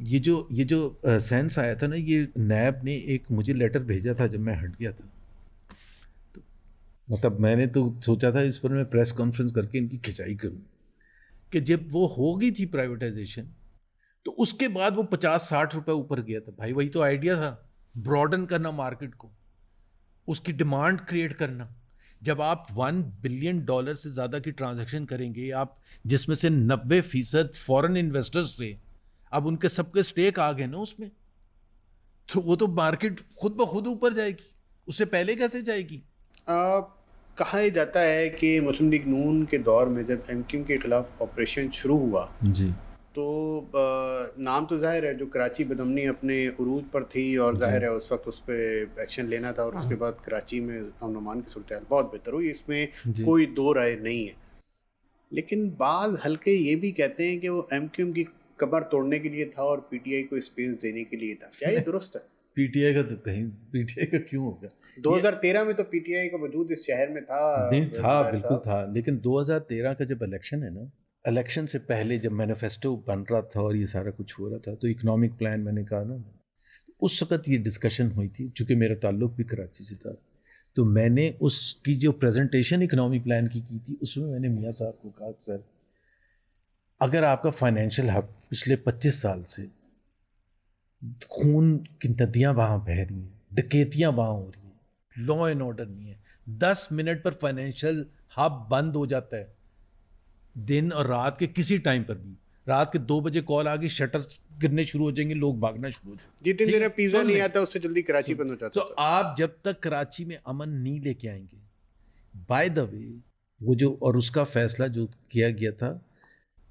یہ جو سینس آیا تھا نا، یہ نیب نے ایک مجھے لیٹر بھیجا تھا جب میں ہٹ گیا تھا. تو مطلب میں نے تو سوچا تھا اس پر میں پریس کانفرنس کر کے ان کی کھچائی کروں کہ جب وہ ہو گئی تھی پرائیویٹائزیشن تو اس کے بعد وہ 50-60 روپے اوپر گیا تھا. بھائی وہی تو آئیڈیا تھا، براڈن کرنا مارکیٹ کو، اس کی ڈیمانڈ کریٹ کرنا. جب آپ $1 بلین سے زیادہ کی ٹرانزیکشن کریں گے آپ، جس میں سے 90% فورن انویسٹرز سے، اب ان کے سب کے سٹیک آ گئے نا اس میں، تو وہ تو مارکیٹ خود بخود اوپر جائے گی، اس سے پہلے کیسے جائے گی؟ کہا یہ جاتا ہے کہ مسلم لیگ نون کے دور میں جب ایم کیو کے خلاف آپریشن شروع ہوا جی تو نام تو ظاہر ہے جو کراچی بدامنی اپنے عروج پر تھی، اور ظاہر ہے اس وقت اس پہ ایکشن لینا تھا، اور اس کے بعد کراچی میں امن و امان کی صورتحال بہت بہتر ہوئی، اس میں کوئی دو رائے نہیں ہے. لیکن بعض حلقے یہ بھی کہتے ہیں کہ وہ ایم کیو کی کمر توڑنے کے لیے تھا اور پی ٹی آئی کو اسپیس دینے کے لیے تھا. کیا یہ درست ہے؟ پی ٹی آئی کا تو کہیں، پی ٹی آئی کا کیوں ہوگا؟ 2013 میں تو پی ٹی آئی کا وجود اس شہر میں تھا. نہیں تھا، بالکل تھا، لیکن 2013 کا جب الیکشن ہے نا، الیکشن سے پہلے جب مینیفیسٹو بن رہا تھا اور یہ سارا کچھ ہو رہا تھا تو اکنامک پلان میں نے کہا نا، اس وقت یہ ڈسکشن ہوئی تھی. چونکہ میرا تعلق بھی کراچی سے تھا تو میں نے اس کی جو پریزنٹیشن اکنامی پلان کی تھی اس میں نے میاں صاحب کو کہا سر اگر آپ کا فائنینشیل ہب پچھلے 25 سال سے خون کی ندیاں وہاں بہہ رہی ہیں، ڈکیتیاں وہاں ہو رہی ہیں، لا اینڈ آرڈر نہیں ہے، 10 منٹ پر فائنینشیل ہب بند ہو جاتا ہے، دن اور رات کے کسی ٹائم پر بھی، رات کے 2 بجے کال آ گئی، شٹر گرنے شروع ہو جائیں گے، لوگ بھاگنا شروع ہو جائیں گے. جتنی دیر پیزا نہیں آتا اس سے جلدی کراچی بند ہو جاتا تو آپ جب تک کراچی میں امن نہیں لے کے آئیں گے، بائی دا وے وہ جو، اور اس کا فیصلہ جو کیا گیا تھا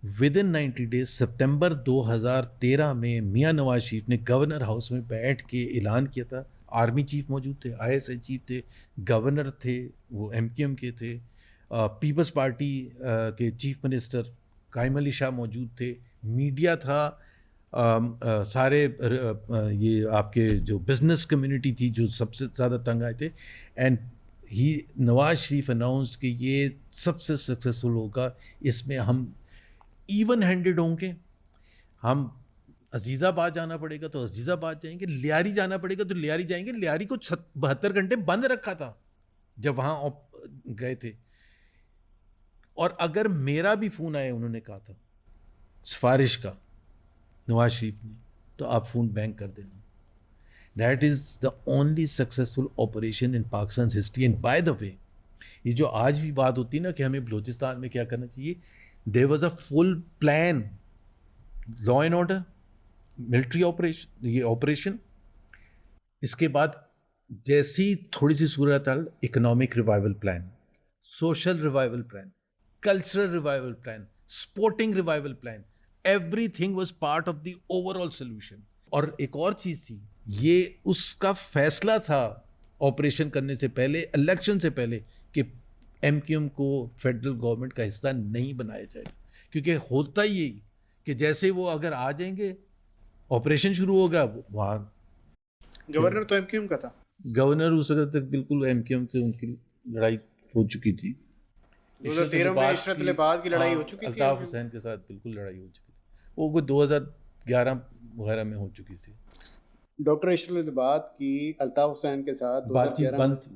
ود ان 90 days، سپتمبر 2013 میں میاں نواز شریف نے گورنر ہاؤس میں بیٹھ کے اعلان کیا تھا. آرمی چیف موجود تھے، آئی ایس آئی چیف تھے، گورنر تھے، وہ ایم کیو ایم کے تھے، پیپلز پارٹی کے چیف منسٹر قائم علی شاہ موجود تھے، میڈیا تھا، سارے یہ آپ کے جو بزنس کمیونٹی تھی جو سب سے زیادہ تنگ آئے تھے. اینڈ نواز شریف اناؤنس کہ یہ سب سے سکسیسفل ہوگا، اس میں ہم ایون ہینڈڈ ہوں گے، ہم عزیز آباد جانا پڑے گا تو عزیز آباد جائیں گے، لیاری جانا پڑے گا تو لیاری جائیں گے. لیاری کو 72 گھنٹے بند رکھا تھا جب وہاں گئے تھے. اور اگر میرا بھی فون آیا، انہوں نے کہا تھا سفارش کا نواز شریف نے، تو آپ فون بینک کر دینا. That is the only successful operation in Pakistan history. And by the way یہ جو آج بھی بات ہوتی ہے نا کہ ہمیں بلوچستان میں کیا کرنا چاہیے، there was a full plan, law and order, military operation, یہ آپریشن. اس کے بعد جیسی تھوڑی سی صورت حال، economic revival plan, social revival plan, cultural revival plan, sporting revival plan, everything was part of the overall solution. اور ایک اور چیز تھی، یہ اس کا فیصلہ تھا آپریشن کرنے سے پہلے، الیکشن سے پہلے، کہ ایم کیو ایم کو فیڈرل گورنمنٹ کا حصہ نہیں بنایا جائے گا. کیونکہ ہوتا ہی یہی کہ جیسے وہ اگر آ جائیں گے آپریشن شروع ہوگا. وہاں گورنر تو ایم کیو ایم کا تھا، گورنر اس وقت تک بالکل ایم کیو ایم سے ان کی لڑائی ہو چکی تھی. 2013 میں عشرت العباد کی لڑائی ہو چکی تھی، الطاف حسین کے ساتھ بالکل لڑائی ہو چکی تھی، وہ کوئی 2011 وغیرہ میں ہو چکی تھی. ڈاکٹر عشرت العباد کی الطاف حسین کے ساتھ بات چیت بند تھی،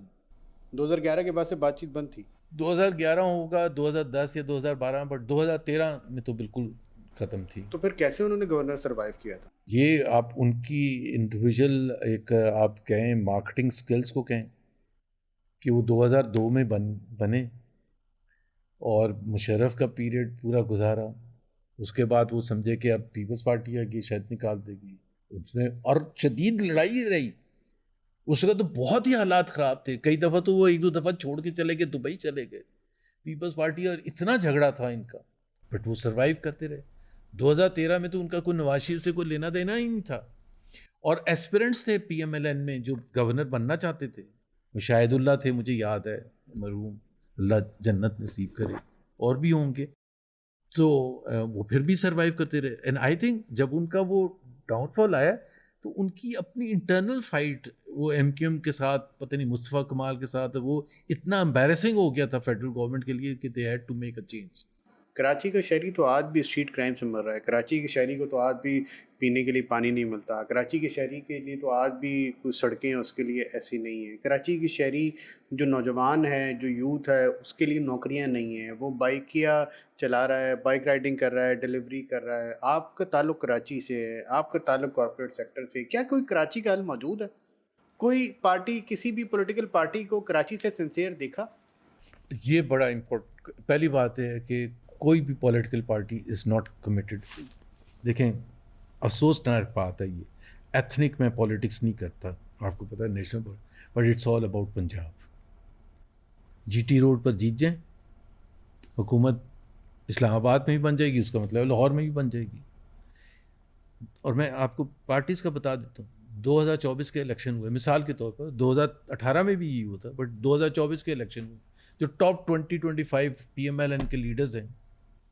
2011 کے بعد سے بات چیت بند تھی. 2011 ہوگا 2010 یا 2012 میں، بٹ 2013 میں تو بالکل ختم تھی. تو پھر کیسے انہوں نے گورنر سروائیو کیا تھا؟ یہ آپ ان کی انڈیویژل ایک آپ کہیں مارکیٹنگ سکلز کو کہیں کہ وہ 2002 میں بنے اور مشرف کا پیریڈ پورا گزارا. اس کے بعد وہ سمجھے کہ اب پیپلز پارٹی آگے شاید نکال دے گی اس میں، اور شدید لڑائی رہی. اس وقت تو بہت ہی حالات خراب تھے، کئی دفعہ تو وہ 1-2 دفعہ چھوڑ کے چلے گئے، دبئی چلے گئے پیپلز پارٹی، اور اتنا جھگڑا تھا ان کا، بٹ وہ سروائیو کرتے رہے. 2013 میں تو ان کا کوئی نواز شریف سے کوئی لینا دینا ہی نہیں تھا. اور ایسپیرنٹس تھے پی ایم ایل این میں جو گورنر بننا چاہتے تھے، شاہد اللہ تھے، مجھے یاد ہے، مرحوم، اللہ جنت نصیب کرے، اور بھی ہوں گے. تو وہ پھر بھی سروائیو کرتے رہے. اینڈ آئی تھنک جب ان کا وہ ڈاؤن فال آیا تو ان کی اپنی انٹرنل فائٹ وہ ایم کیو ایم کے ساتھ، پتہ نہیں مصطفیٰ کمال کے ساتھ، وہ اتنا امبیرسنگ ہو گیا تھا فیڈرل گورنمنٹ کے لیے کہ they had to make a change. Karachi کا شہری تو آج بھی اسٹریٹ کرائم سے مر رہا ہے. کراچی کے شہری کو تو آج بھی پینے کے لیے پانی نہیں ملتا. کراچی کے شہری کے لیے تو آج بھی کوئی سڑکیں اس کے لیے ایسی نہیں ہیں. کراچی کی شہری جو نوجوان ہے, جو یوتھ ہے, اس کے لیے نوکریاں نہیں ہیں. وہ بائکیا چلا رہا ہے, بائک رائڈنگ کر رہا ہے, ڈیلیوری کر رہا ہے. آپ کا تعلق کراچی سے ہے, آپ کا تعلق کارپوریٹ سیکٹر سے. کیا کوئی کراچی کا حل موجود ہے؟ کوئی پارٹی, کسی بھی پولیٹیکل پارٹی کو کراچی سے سنسیئر دیکھا؟ یہ بڑا امپورٹنٹ پہلی بات ہے کہ کوئی بھی political party is not committed. دیکھیں افسوسناک بات ہے, یہ ایتھنک میں پالیٹکس نہیں کرتا, آپ کو پتہ ہے national but it's all about Punjab. G T road پر جیت جائیں, حکومت اسلام آباد میں بھی بن جائے گی, اس کا مطلب لاہور میں بھی بن جائے گی. اور میں آپ کو پارٹیز کا بتا دیتا ہوں, 2024 کے الیکشن ہوئے مثال کے طور پر, 2018 میں بھی یہ ہوتا, بٹ 2024 کے الیکشن ہوئے, جو top 20-25 P M L N کے لیڈرز ہیں,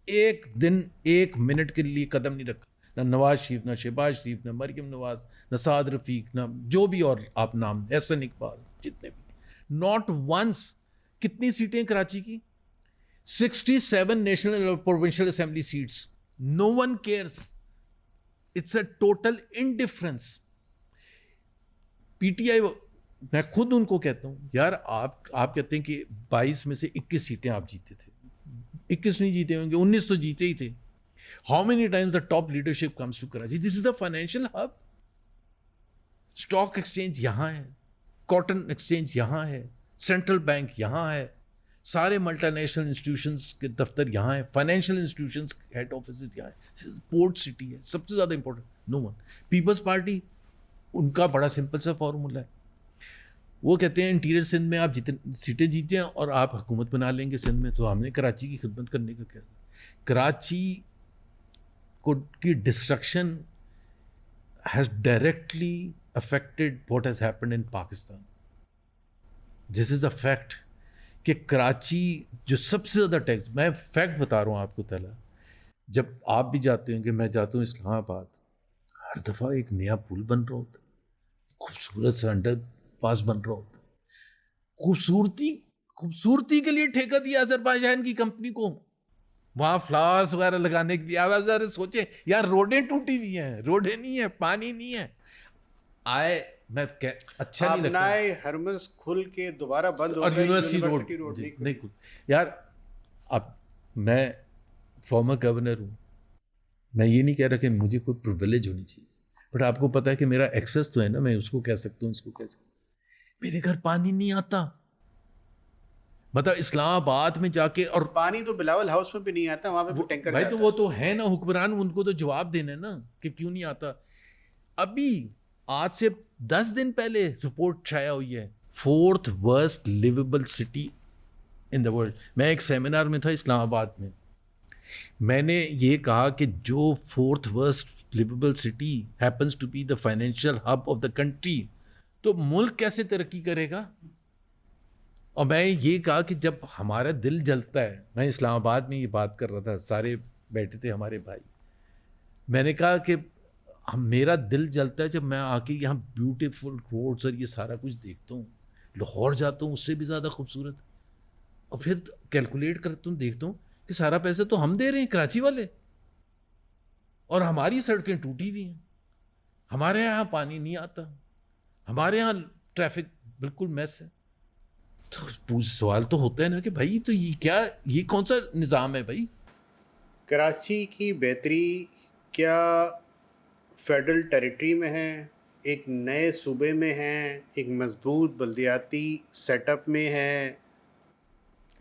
ایک دن ایک منٹ کے لیے قدم نہیں رکھا. نہ نواز شریف, نہ شہباز شریف, نہ مریم نواز, نہ سعد رفیق, نہ جو بھی اور آپ نام, احسن اقبال, جتنے بھی, ناٹ ونس. کتنی سیٹیں کراچی کی؟ 67 نیشنل اور provincial assembly seats. No one cares. It's a total indifference. P T I, میں خود ان کو کہتا ہوں یار آپ کہتے ہیں کہ 22 میں سے 21 سیٹیں آپ جیتے تھے, 21 نہیں جیتے ہوں گے, 19 تو جیتے ہی تھے. How many times the top leadership comes to Karachi? This is the financial hub. Stock exchange یہاں ہے, کاٹن ایکسچینج یہاں ہے, سینٹرل بینک یہاں ہے, سارے ملٹی نیشنل انسٹیٹیوشنز کے دفتر یہاں ہیں, فائنینشیل انسٹیٹیوشنز ہیڈ آفیسز یہاں ہیں, پورٹ سٹی ہے, سب سے زیادہ امپورٹنٹ. نو ون. پیپلز پارٹی, ان کا بڑا سمپل سا فارمولا ہے, وہ کہتے ہیں انٹیریئر سندھ میں آپ جتنے سیٹیں جیتے ہیں اور آپ حکومت بنا لیں گے سندھ میں. تو ہم نے کراچی کی خدمت کرنے کا کیا, کراچی کو کی destruction has directly affected what has happened in Pakistan. This is the fact کہ کراچی جو سب سے زیادہ ٹیکس, میں فیکٹ بتا رہا ہوں آپ کو تعالیٰ, جب آپ بھی جاتے ہیں کہ میں جاتا ہوں اسلام آباد, ہر دفعہ ایک نیا پل بن رہا ہوتا, خوبصورت سے انڈر پاس بن رہا ہوتا. خوبصورتی کے لیے ٹھیکہ دیا آذربائیجان کی کمپنی کو وہاں فلاورز وغیرہ لگانے کے لیے. آپ ذرا سوچیں یار, روڈیں ٹوٹی ہوئی ہیں, روڈیں نہیں ہیں, پانی نہیں ہے. میں اچھا نہیں لگتا ہرمز کھل کے دوبارہ بند ہو اور گئی, یونیورسٹی روڈ نہیں کھل. یار اب میں فارمر گورنر ہوں, میں یہ نہیں کہہ رہا کہ مجھے کوئی پرویلیج ہونی چاہیے, بٹ آپ کو پتا ہے کہ میرا ایکسیس تو ہے نا, میں اس کو کہہ سکتا ہوں, اس کو کہہ سکتا ہوں. میرے گھر پانی نہیں آتا, مطلب اسلام آباد میں جا کے, اور پانی تو بلاول ہاؤس میں بھی نہیں آتا, وہاں پہ ٹینکر بھائی تو وہ تو ہے نا حکمران, ان کو تو جواب دینا ہے نا کہ کیوں نہیں آتا. ابھی آج سے 10 دن پہلے رپورٹ شائع ہوئی ہے, 4th worst livable city in the world. میں ایک سیمینار میں تھا اسلام آباد میں, میں نے یہ کہا کہ جو 4th worst livable city happens to be the financial hub of the country, تو ملک کیسے ترقی کرے گا. اور میں یہ کہا کہ جب ہمارا دل جلتا ہے, میں اسلام آباد میں یہ بات کر رہا تھا, سارے بیٹھے تھے ہمارے بھائی, میں نے کہا کہ میرا دل جلتا ہے جب میں آ کے یہاں بیوٹیفل روڈز اور یہ سارا کچھ دیکھتا ہوں. لاہور جاتا ہوں, اس سے بھی زیادہ خوبصورت, اور پھر کیلکولیٹ کرتا ہوں, دیکھتا ہوں کہ سارا پیسہ تو ہم دے رہے ہیں کراچی والے, اور ہماری سڑکیں ٹوٹی ہوئی ہیں, ہمارے یہاں پانی نہیں آتا, ہمارے یہاں ٹریفک بالکل میس ہے. تو سوال تو ہوتا ہے نا کہ بھائی تو یہ کیا, یہ کون سا نظام ہے بھائی. کراچی کی بہتری کیا فیڈرل ٹیریٹری میں ہے, ایک نئے صوبے میں ہے, ایک مضبوط بلدیاتی سیٹ اپ میں ہے؟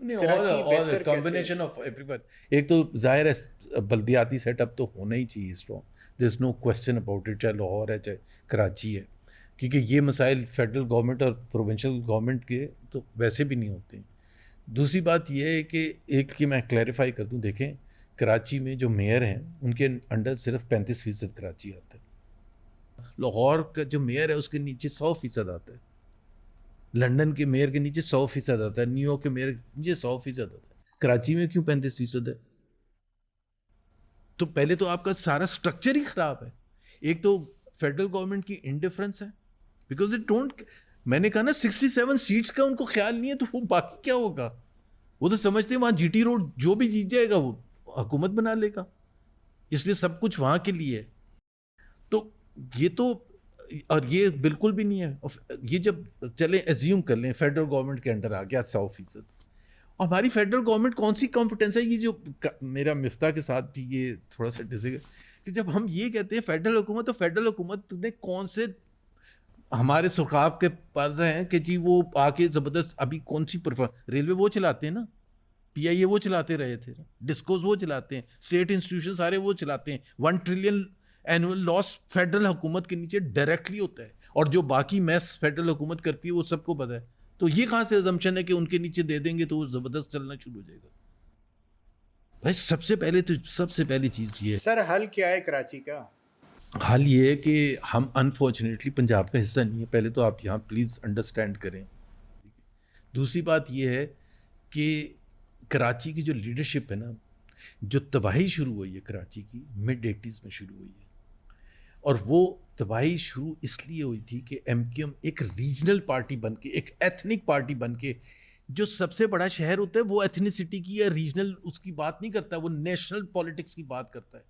Combination of every one. ایک تو ظاہر ہے بلدیاتی سیٹ اپ تو ہونا ہی چاہیے strong, there is no question about it, چاہے لاہور ہے چاہے کراچی ہے, کیونکہ یہ مسائل فیڈرل گورنمنٹ اور پروونشل گورنمنٹ کے تو ویسے بھی نہیں ہوتے ہیں. دوسری بات یہ ہے کہ ایک کہ میں کلیریفائی کر دوں, دیکھیں کراچی میں جو میئر ہیں ان کے انڈر صرف 35% کراچی آتا ہے, لاہور کا جو میئر ہے اس کے نیچے 100% آتا ہے, لنڈن کے میئر کے نیچے 100% آتا ہے, نیو یارک کے میئر کے نیچے 100% آتا ہے. کراچی میں کیوں 35% ہے؟ تو پہلے تو آپ کا سارا سٹرکچر ہی خراب ہے. ایک تو فیڈرل گورنمنٹ کی انڈیفرنس ہے, بیکاز اٹ ڈونٹ, میں نے کہا نا 67 سیٹس کا ان کو خیال نہیں ہے, تو وہ باقی کیا ہوگا. وہ تو سمجھتے ہیں وہاں جی ٹی روڈ جو بھی جیت جائے گا وہ حکومت بنا لے گا، اس لیے سب کچھ وہاں کے لیے ہے. تو یہ تو، اور یہ بالکل بھی نہیں ہے. یہ جب چلیں ایزیوم کر لیں فیڈرل گورنمنٹ کے انڈر آ گیا 100%، اور ہماری فیڈرل گورنمنٹ کون سی کمپٹنس ہے؟ یہ جو میرا مفتاح کے ساتھ بھی یہ تھوڑا سا ڈسے گا کہ جب ہم یہ کہتے ہیں فیڈرل حکومت، تو فیڈرل حکومت نے کون سے ہمارے سرخاب کے پر رہے ہیں کہ جی وہ آ کے زبردست ابھی کون سی ریلوے وہ چلاتے ہیں نا، پی آئی اے وہ چلاتے رہے تھے، ڈسکوز وہ چلاتے ہیں، اسٹیٹ انسٹیٹیوشن سارے وہ چلاتے ہیں. 1 ٹریلین اینول لاس فیڈرل حکومت کے نیچے ڈائریکٹلی ہوتا ہے، اور جو باقی میس فیڈرل حکومت کرتی ہے وہ سب کو پتہ ہے. تو یہ کہاں سے assumption ہے کہ ان کے نیچے دے دیں گے تو وہ زبردست چلنا شروع ہو جائے گا؟ بھائی سب سے پہلی چیز یہ ہے. سر حل کیا ہے کراچی کا؟ حال یہ ہے کہ ہم انفارچونیٹلی پنجاب کا حصہ نہیں ہے، پہلے تو آپ یہاں پلیز انڈرسٹینڈ کریں. دوسری بات یہ ہے کہ کراچی کی جو لیڈرشپ ہے نا، جو تباہی شروع ہوئی ہے کراچی کی mid-80s میں شروع ہوئی ہے، اور وہ تباہی شروع اس لیے ہوئی تھی کہ ایم کیو ایم ایک ریجنل پارٹی بن کے، ایک ایتھنک پارٹی بن کے، جو سب سے بڑا شہر ہوتا ہے وہ ایتھنیسٹی کی یا ریجنل اس کی بات نہیں کرتا، وہ نیشنل پالیٹکس کی بات کرتا ہے.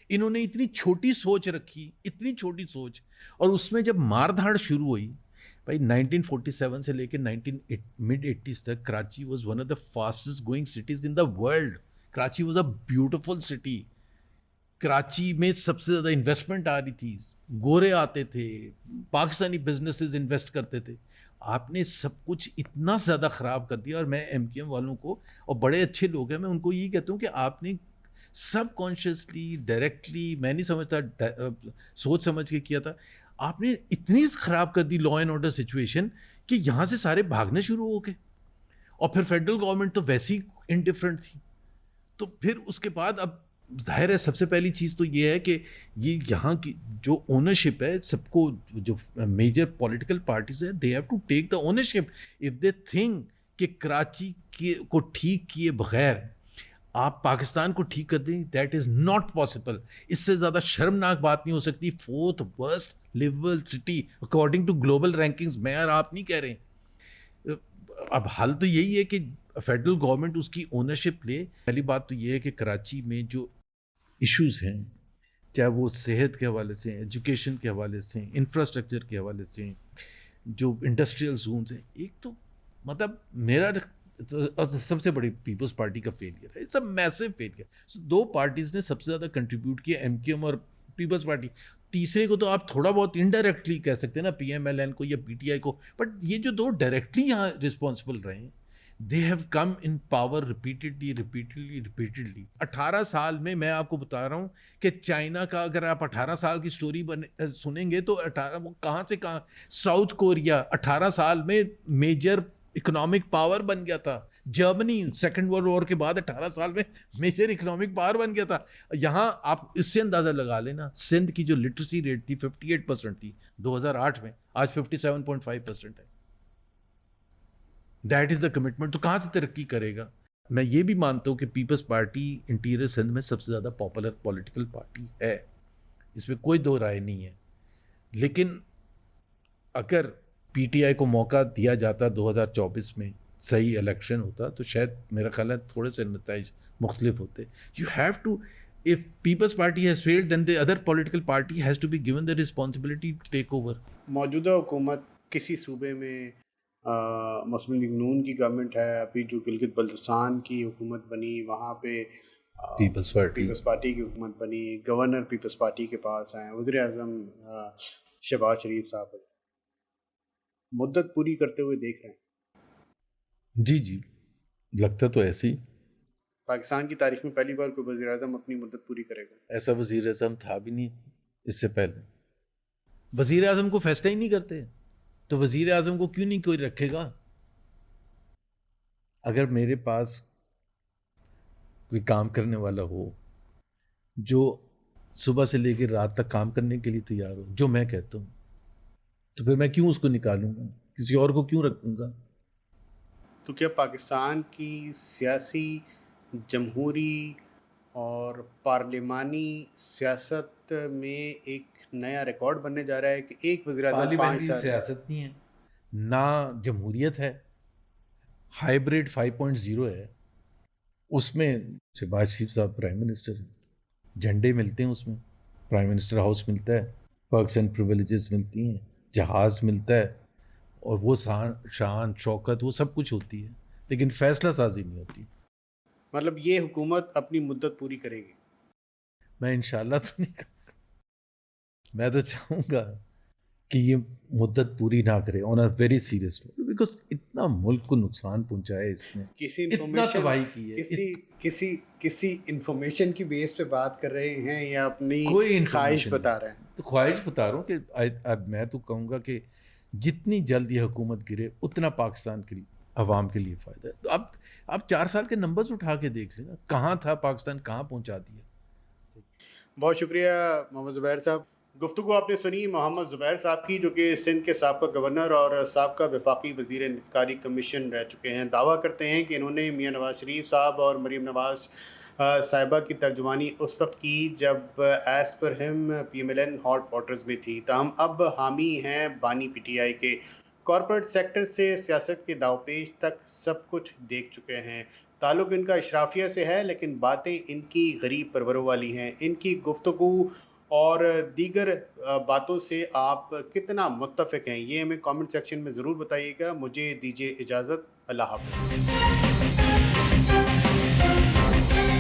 انہوں نے اتنی چھوٹی سوچ رکھی، اتنی چھوٹی سوچ، اور اس میں جب مار دھاڑ شروع ہوئی بھائی 1947 سے لے کے mid-80s تک، Karachi was one of the fastest going cities in the world. Karachi was a beautiful city. Karachi میں سب سے زیادہ انویسٹمنٹ آ رہی تھی، گورے آتے تھے، پاکستانی بزنسز انویسٹ کرتے تھے. آپ نے سب کچھ اتنا زیادہ خراب کر دیا. اور میں ایم کیو ایم والوں کو، اور بڑے اچھے لوگ ہیں، میں ان کو یہی کہتا ہوں کہ آپ نے سب کانشیسلی ڈائریکٹلی، میں نہیں سمجھتا سوچ سمجھ کے کیا تھا، آپ نے اتنی خراب کر دی لا اینڈ آرڈر سچویشن کہ یہاں سے سارے بھاگنے شروع ہو گئے. اور پھر فیڈرل گورنمنٹ تو ویسی انڈیفرنٹ تھی. تو پھر اس کے بعد اب ظاہر ہے سب سے پہلی چیز تو یہ ہے کہ یہ یہاں کی جو اونرشپ ہے، سب کو، جو میجر پولیٹیکل پارٹیز ہیں، they have to take the ownership. If they think کہ کراچی کو ٹھیک کیے بغیر آپ پاکستان کو ٹھیک کر دیں، دیٹ از ناٹ پاسبل. اس سے زیادہ شرمناک بات نہیں ہو سکتی. 4th worst level city according to global rankings. میں اور آپ نہیں کہہ رہے. اب حل تو یہی ہے کہ فیڈرل گورنمنٹ اس کی اونرشپ لے. پہلی بات تو یہ ہے کہ کراچی میں جو ایشوز ہیں، چاہے وہ صحت کے حوالے سے ہیں، ایجوکیشن کے حوالے سے ہیں، انفراسٹرکچر کے حوالے سے ہیں، جو انڈسٹریل زونز ہیں، ایک تو مطلب میرا سب سے بڑی پیپلز پارٹی کا فیلئر ہے. It's a massive failure. دو پارٹیز نے سب سے زیادہ کنٹریبیوٹ کیا، ایم کیو ایم اور پیپلز پارٹی. تیسرے کو تو آپ تھوڑا بہت انڈائریکٹلی کہہ سکتے ہیں نا، پی ایم ایل این کو یا پی ٹی آئی کو. بٹ یہ جو دو ڈائریکٹلی یہاں رسپانسبل رہے ہیں، they have come in power repeatedly. 18 سال میں آپ کو بتا رہا ہوں کہ چائنا کا اگر آپ 18 سال کی سٹوری سنیں گے تو 18 وہ کہاں سے کہاں. ساؤتھ کوریا 18 سال میں میجر اکنامک پاور بن گیا تھا. جرمنی سیکنڈ ورلڈ وار کے بعد 18 سال میں میجر اکنامک پاور بن گیا تھا. یہاں آپ اس سے اندازہ لگا لینا، سندھ کی جو لٹریسی ریٹ تھی 58% تھی 2008 میں، آج 57.5% ہے. That is the commitment. تو کہاں سے ترقی کرے گا؟ میں یہ بھی مانتا ہوں کہ پیپلز پارٹی انٹیریئر سندھ میں سب سے زیادہ پاپولر پولیٹیکل پارٹی ہے، اس میں کوئی دو رائے نہیں ہے. لیکن اگر پی ٹی آئی کو موقع دیا جاتا 2024 میں، صحیح الیکشن ہوتا، تو شاید میرا خیال ہے تھوڑے سے نتائج مختلف ہوتے. You have to, if people's party has failed then the other political party has to be given the responsibility to take over. موجودہ حکومت کسی صوبے میں مسلم لیگ نون کی گورنمنٹ ہے، ابھی جو گلگت بلتستان کی حکومت بنی وہاں پہ پیپلز پارٹی کی حکومت بنی، گورنر پیپلز پارٹی کے پاس ہیں، وزیر اعظم شہباز شریف صاحب مدت پوری کرتے ہوئے دیکھ رہے ہیں. جی لگتا تو ایسی. پاکستان کی تاریخ میں پہلی بار کوئی وزیر اعظم اپنی مدت پوری کرے گا. ایسا وزیر اعظم تھا بھی نہیں اس سے پہلے. وزیر اعظم کو فیصلہ ہی نہیں کرتے تو وزیر اعظم کو کیوں نہیں کوئی رکھے گا؟ اگر میرے پاس کوئی کام کرنے والا ہو جو صبح سے لے کے رات تک کام کرنے کے لیے تیار ہو، جو میں کہتا ہوں، تو پھر میں کیوں اس کو نکالوں گا؟ کسی اور کو کیوں رکھوں گا؟ تو کیا پاکستان کی سیاسی، جمہوری اور پارلیمانی سیاست میں ایک نیا ریکارڈ بننے جا رہا ہے کہ ایک وزیر اعظم 5 پارلیمنٹری سال؟ سیاست نہیں ہے، نہ جمہوریت ہے، ہائیبریڈ 5.0 ہے. اس میں شہباز شریف صاحب پرائم منسٹر ہیں، جھنڈے ملتے ہیں، اس میں پرائم منسٹر ہاؤس ملتا ہے، پرکس اینڈ پریویلیجز ملتی ہیں، جہاز ملتا ہے، اور وہ شان شوکت وہ سب کچھ ہوتی ہے، لیکن فیصلہ سازی نہیں ہوتی۔ مطلب یہ حکومت اپنی مدت پوری کرے گی؟ میں انشاءاللہ تو نہیں کروں گا، میں تو چاہوں گا کہ یہ مدت پوری نہ کرے on a very serious note, because اتنا ملک کو نقصان پہنچایا ہے اس نے، کسی اتنا انفارمیشن تباہی کی ہے، کسی انفارمیشن کی بیس پہ بات کر رہے ہیں یا اپنی کوئی خواہش انفارمیشن بتا نہیں، رہے ہیں؟ تو خواہش بتا رہا ہوں کہ اب میں تو کہوں گا کہ جتنی جلد یہ حکومت گرے اتنا پاکستان کے عوام کے لیے فائدہ ہے۔ تو اب آپ 4 سال کے نمبرز اٹھا کے دیکھ لینا، کہاں تھا پاکستان، کہاں پہنچا دیا۔ بہت شکریہ محمد زبیر صاحب۔ گفتگو آپ نے سنی محمد زبیر صاحب کی، جو کہ سندھ کے سابقہ گورنر اور سابقہ وفاقی وزیر انتخابی کمیشن رہ چکے ہیں۔ دعویٰ کرتے ہیں کہ انہوں نے میاں نواز شریف صاحب اور مریم نواز صاحبہ کی ترجمانی اس وقت کی جب ایز پر ہم P M L N hot waters میں تھی، تاہم اب حامی ہیں بانی پی ٹی آئی کے۔ کارپوریٹ سیکٹر سے سیاست کے داؤ پیچ تک سب کچھ دیکھ چکے ہیں۔ تعلق ان کا اشرافیہ سے ہے، لیکن باتیں ان کی غریب پروروں والی ہیں۔ ان کی گفتگو اور دیگر باتوں سے آپ کتنا متفق ہیں، یہ ہمیں کامنٹ سیکشن میں ضرور بتائیے گا۔ مجھے دیجیے اجازت، اللہ حافظ۔